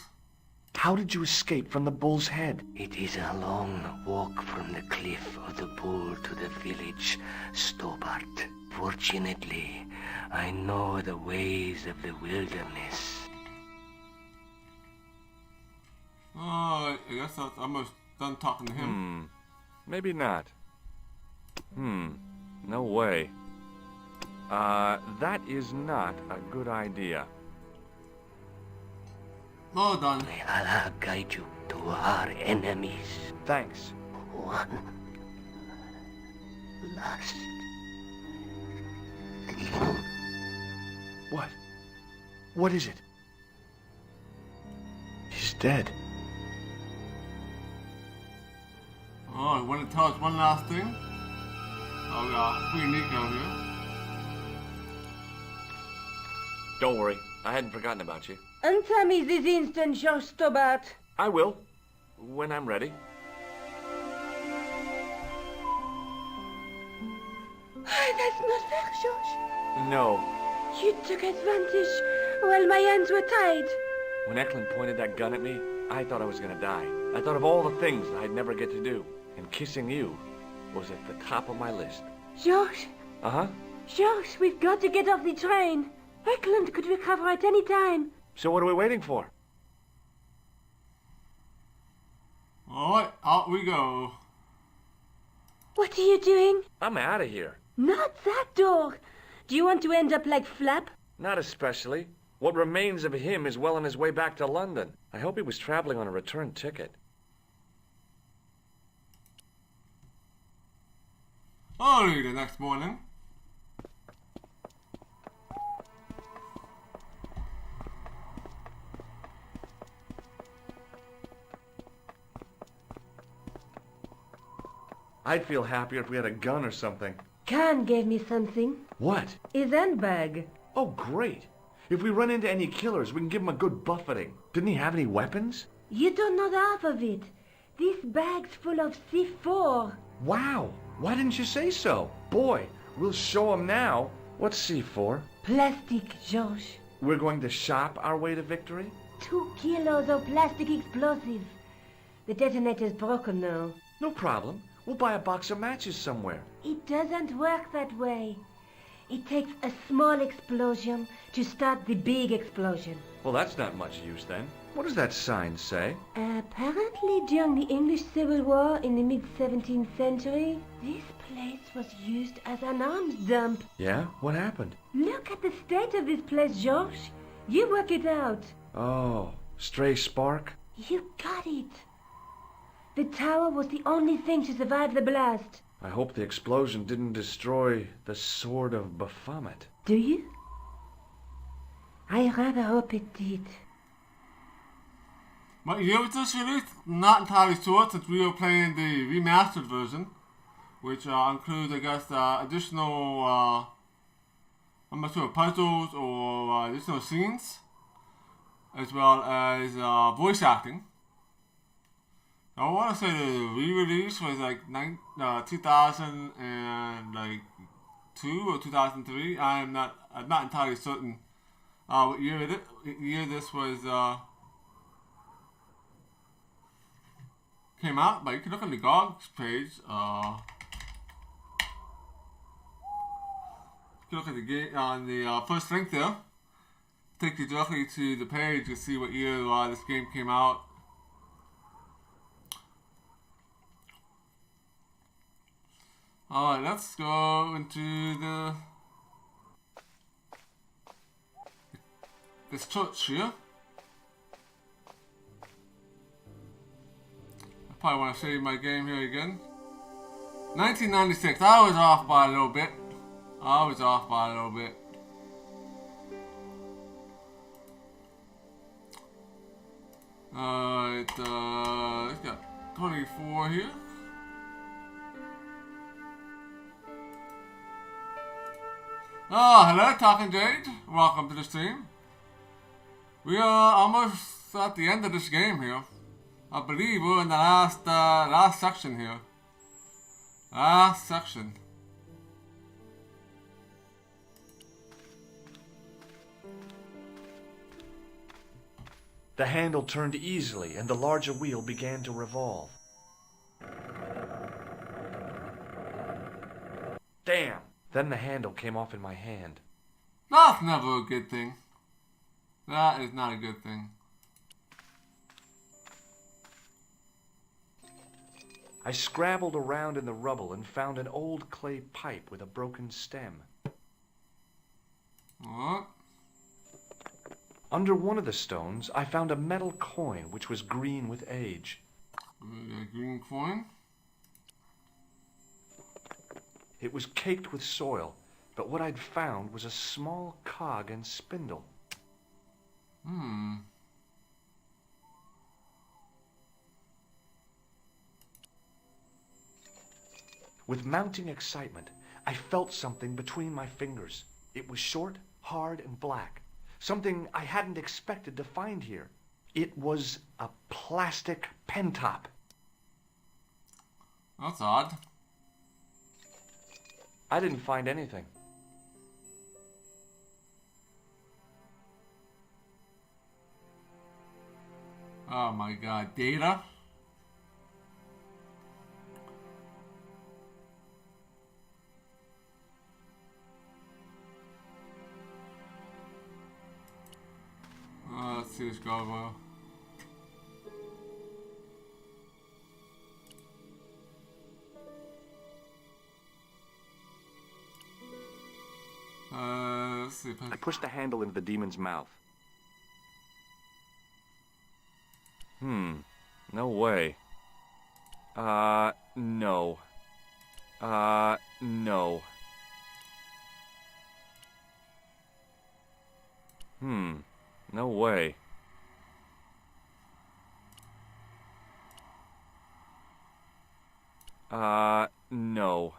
How did you escape from the bull's head? It is a long walk from the cliff of the bull to the village, Stobart. Fortunately, I know the ways of the wilderness. Oh, I guess that's almost done talking to him. Maybe not. No way. That is not a good idea. Well done. May Allah guide you to our enemies. Thanks. One last thing. What? What is it? He's dead. Oh, you want to tell us one last thing? Oh, yeah, free Nico here. Don't worry, I hadn't forgotten about you. Answer me this instant, George Stobart. I will, when I'm ready. That's not fair, George. No. You took advantage while my hands were tied. When Eklund pointed that gun at me, I thought I was gonna die. I thought of all the things I'd never get to do, and kissing you was at the top of my list. George, Uh-huh. George, we've got to get off the train. Eklund could recover at any time. So what are we waiting for? Alright, out we go. What are you doing? I'm out of here. Not that door. Do you want to end up like Flap? Not especially. What remains of him is well on his way back to London. I hope he was traveling on a return ticket. Early the next morning. I'd feel happier if we had a gun or something. Khan gave me something. What? His handbag. Oh, great. If we run into any killers, we can give them a good buffeting. Didn't he have any weapons? You don't know the half of it. This bag's full of C4. Wow. Why didn't you say so? Boy, we'll show him now. What's C4? Plastic, George. We're going to shop our way to victory? 2 kilos of plastic explosive. The detonator's broken now. No problem. We'll buy a box of matches somewhere. It doesn't work that way. It takes a small explosion to start the big explosion. Well, that's not much use then. What does that sign say? Apparently during the English Civil War in the mid-17th century, this place was used as an arms dump. Yeah? What happened? Look at the state of this place, George. You work it out. Oh, stray spark? You got it. The tower was the only thing to survive the blast. I hope the explosion didn't destroy the Sword of Baphomet. Do you? I rather hope it did. What year was this released? Not entirely sure, since we were playing the remastered version, which includes, I guess, additional, I'm not sure, puzzles or additional scenes, as well as voice acting. I want to say the re-release was like 2002 or 2003. I'm not entirely certain what year this was came out, but you can look on the GOG's page. You can look at the game on the first link there. Take you directly to the page to see what year this game came out. Alright, let's go into this church here. I probably want to save my game here again. 1996, I was off by a little bit. Alright, it's got 24 here. Hello, Talking Jade. Welcome to the stream. We are almost at the end of this game here. I believe we're in the last section here. Last section. The handle turned easily, and the larger wheel began to revolve. Damn! Then the handle came off in my hand. That's never a good thing. That is not a good thing. I scrabbled around in the rubble and found an old clay pipe with a broken stem. What? Under one of the stones, I found a metal coin which was green with age. A green coin? It was caked with soil, but what I'd found was a small cog and spindle. With mounting excitement, I felt something between my fingers. It was short, hard, and black. Something I hadn't expected to find here. It was a plastic pentop. That's odd. I didn't find anything. Oh my god, data? Let's see this go well. Let's see if I pushed the handle into the demon's mouth. No way. No. No. No way. No.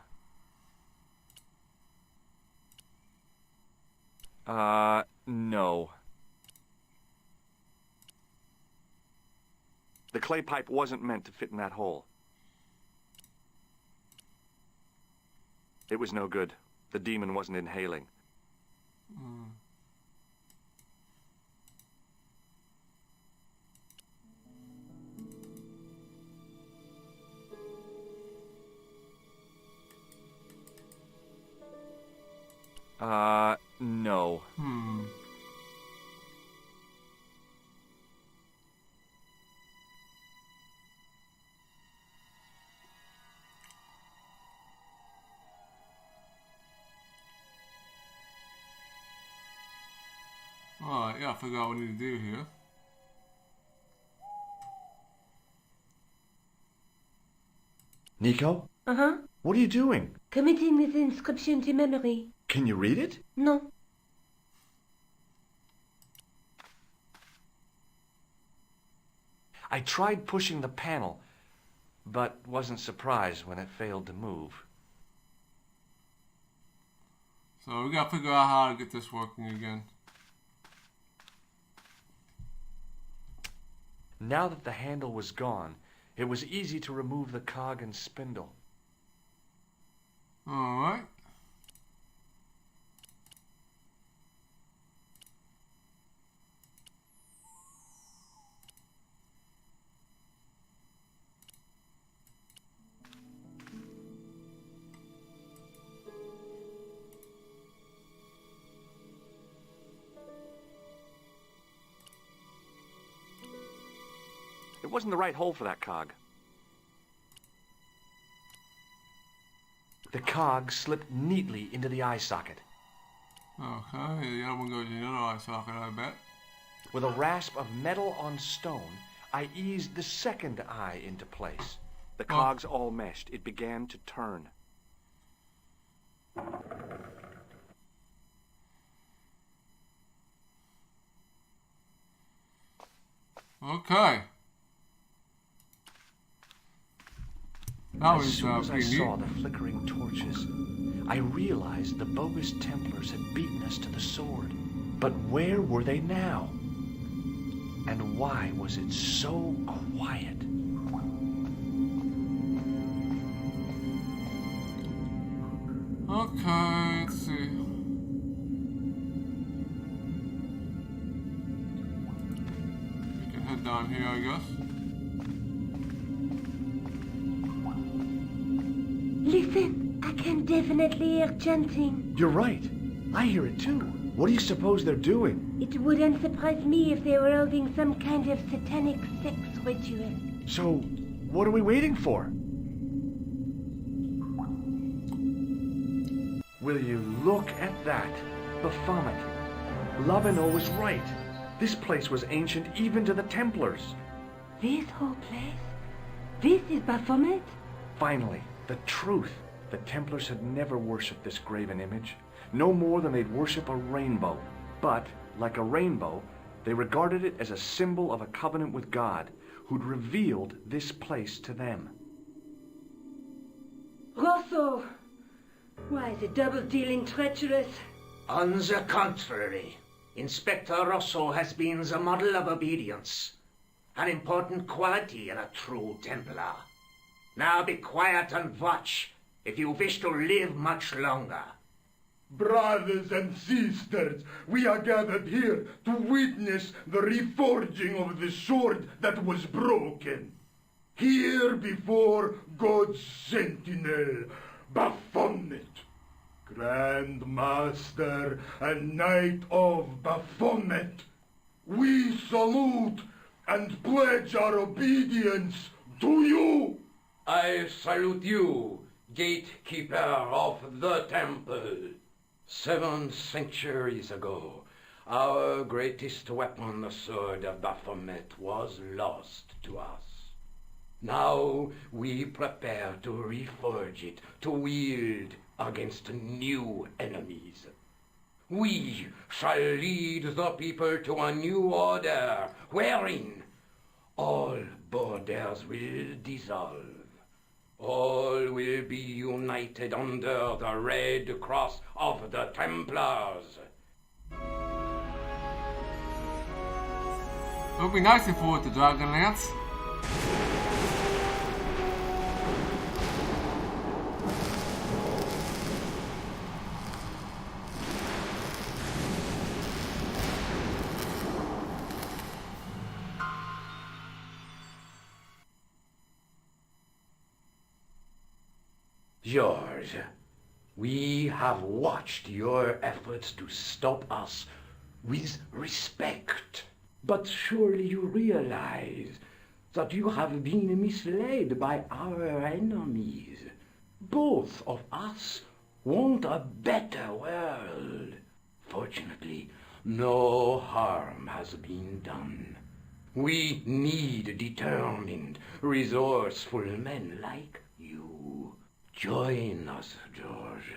No. The clay pipe wasn't meant to fit in that hole. It was no good. The demon wasn't inhaling. No. Alright, yeah, I figure out what we need to do here. Nico? Uh-huh. What are you doing? Committing this inscription to memory. Can you read it? No. I tried pushing the panel, but wasn't surprised when it failed to move. So we gotta figure out how to get this working again. Now that the handle was gone, it was easy to remove the cog and spindle. Alright. It wasn't the right hole for that cog. The cog slipped neatly into the eye socket. Okay, the other one goes in the other eye socket, I bet. With a rasp of metal on stone, I eased the second eye into place. The cogs all meshed. It began to turn. Okay. That As was soon as I pretty saw neat. the flickering torches, I realized the bogus Templars had beaten us to the sword. But where were they now? And why was it so quiet? Okay, let's see. We can head down here, I guess. Listen, I can definitely hear chanting. You're right. I hear it too. What do you suppose they're doing? It wouldn't surprise me if they were holding some kind of satanic sex ritual. So, what are we waiting for? Will you look at that? Baphomet. Lavino was right. This place was ancient even to the Templars. This whole place? This is Baphomet? Finally, the truth. The Templars had never worshipped this graven image, no more than they'd worship a rainbow. But, like a rainbow, they regarded it as a symbol of a covenant with God, who'd revealed this place to them. Rosso! Why, the double-dealing treacherous? On the contrary, Inspector Rosso has been the model of obedience, an important quality in a true Templar. Now be quiet and watch if you wish to live much longer. Brothers and sisters, we are gathered here to witness the reforging of the sword that was broken. Here before God's sentinel, Baphomet, Grand Master and Knight of Baphomet, we salute and pledge our obedience to you. I salute you, gatekeeper of the temple. 7 centuries ago, our greatest weapon, the sword of Baphomet, was lost to us. Now we prepare to reforge it, to wield against new enemies. We shall lead the people to a new order, wherein all borders will dissolve. All will be united under the red cross of the Templars. It would be nice if we were the Dragonlance. George, we have watched your efforts to stop us with respect. But surely you realize that you have been misled by our enemies. Both of us want a better world. Fortunately, no harm has been done. We need determined, resourceful men like you. Join us, George.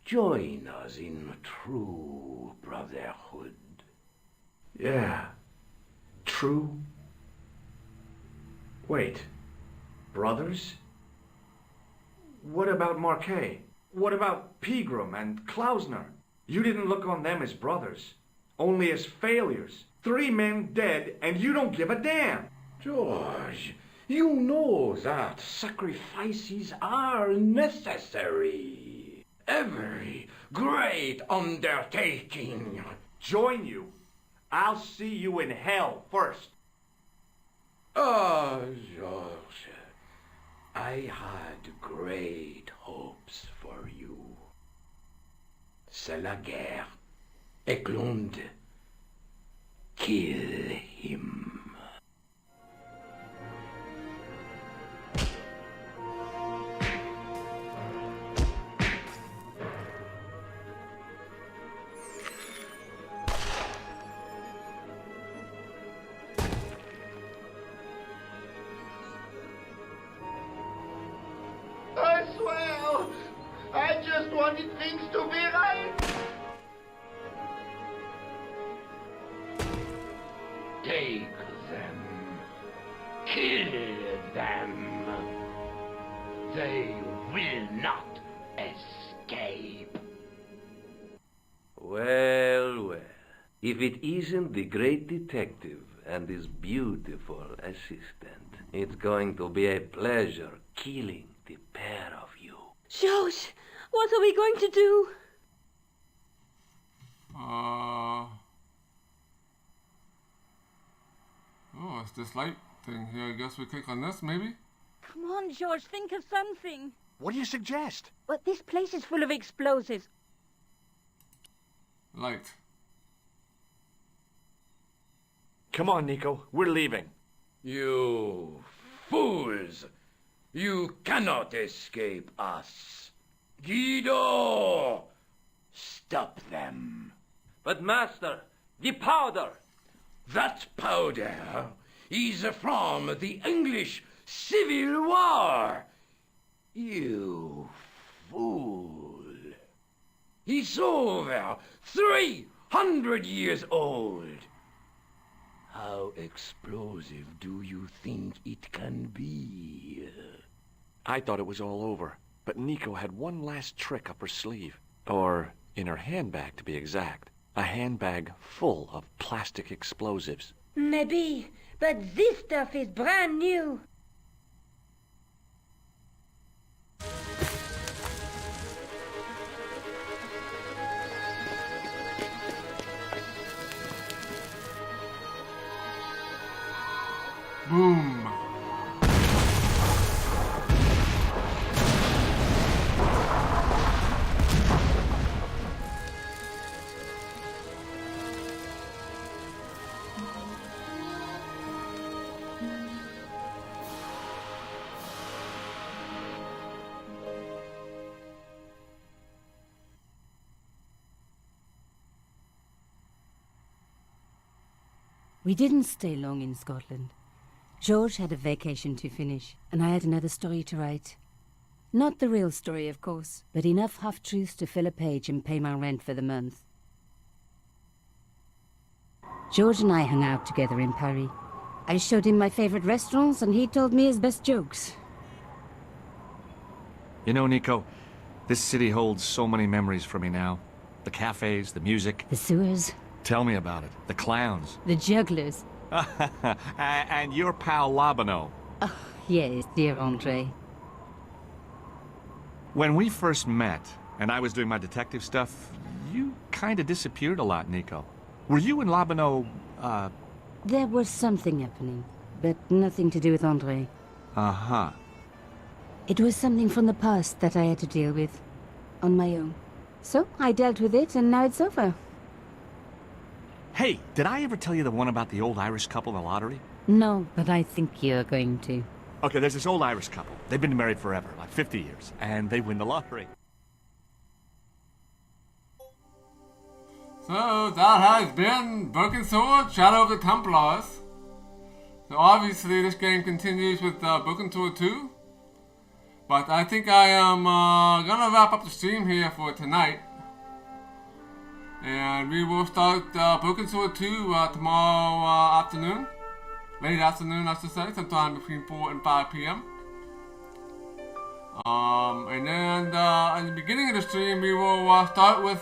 Join us in true brotherhood. Yeah. True. Wait. Brothers? What about Marquet? What about Pegram and Klausner? You didn't look on them as brothers, only as failures. 3 men dead, and you don't give a damn. George, you know that sacrifices are necessary. Every great undertaking. Join you. I'll see you in hell first. Ah, George, I had great hopes for you. C'est la guerre. Eklund, kill him. I swear, I just wanted things to be right. Take them. Kill them. They will not escape. Well, well. If it isn't the great detective and his beautiful assistant, it's going to be a pleasure killing the pair of you. George, what are we going to do? Oh, it's this light thing here. I guess we click on this, maybe? Come on, George, think of something. What do you suggest? But this place is full of explosives. Light. Come on, Nico. We're leaving. You fools! You cannot escape us. Guido! Stop them. But, Master, the powder! That powder is from the English Civil War. You fool. It's over 300 years old. How explosive do you think it can be? I thought it was all over, but Nico had one last trick up her sleeve. Or in her handbag, to be exact. A handbag full of plastic explosives. Maybe, but this stuff is brand new. Boom. We didn't stay long in Scotland. George had a vacation to finish, and I had another story to write. Not the real story, of course, but enough half-truths to fill a page and pay my rent for the month. George and I hung out together in Paris. I showed him my favorite restaurants, and he told me his best jokes. You know, Nico, this city holds so many memories for me now. The cafes, the music. The sewers. Tell me about it. The clowns. The jugglers. And your pal Labano. Oh, yes, dear Andre. When we first met, and I was doing my detective stuff, you kind of disappeared a lot, Nico. Were you and Labano, There was something happening, but nothing to do with Andre. Uh-huh. It was something from the past that I had to deal with, on my own. So, I dealt with it, and now it's over. Hey, did I ever tell you the one about the old Irish couple in the lottery? No, but I think you're going to. Okay, there's this old Irish couple. They've been married forever, like 50 years, and they win the lottery. So that has been Broken Sword, Shadow of the Templars. So obviously this game continues with Broken Sword 2. But I think I am gonna wrap up the stream here for tonight. And we will start Broken Sword 2 tomorrow afternoon. Late afternoon, I should say, sometime between 4 and 5 p.m. And then at the beginning of the stream, we will start with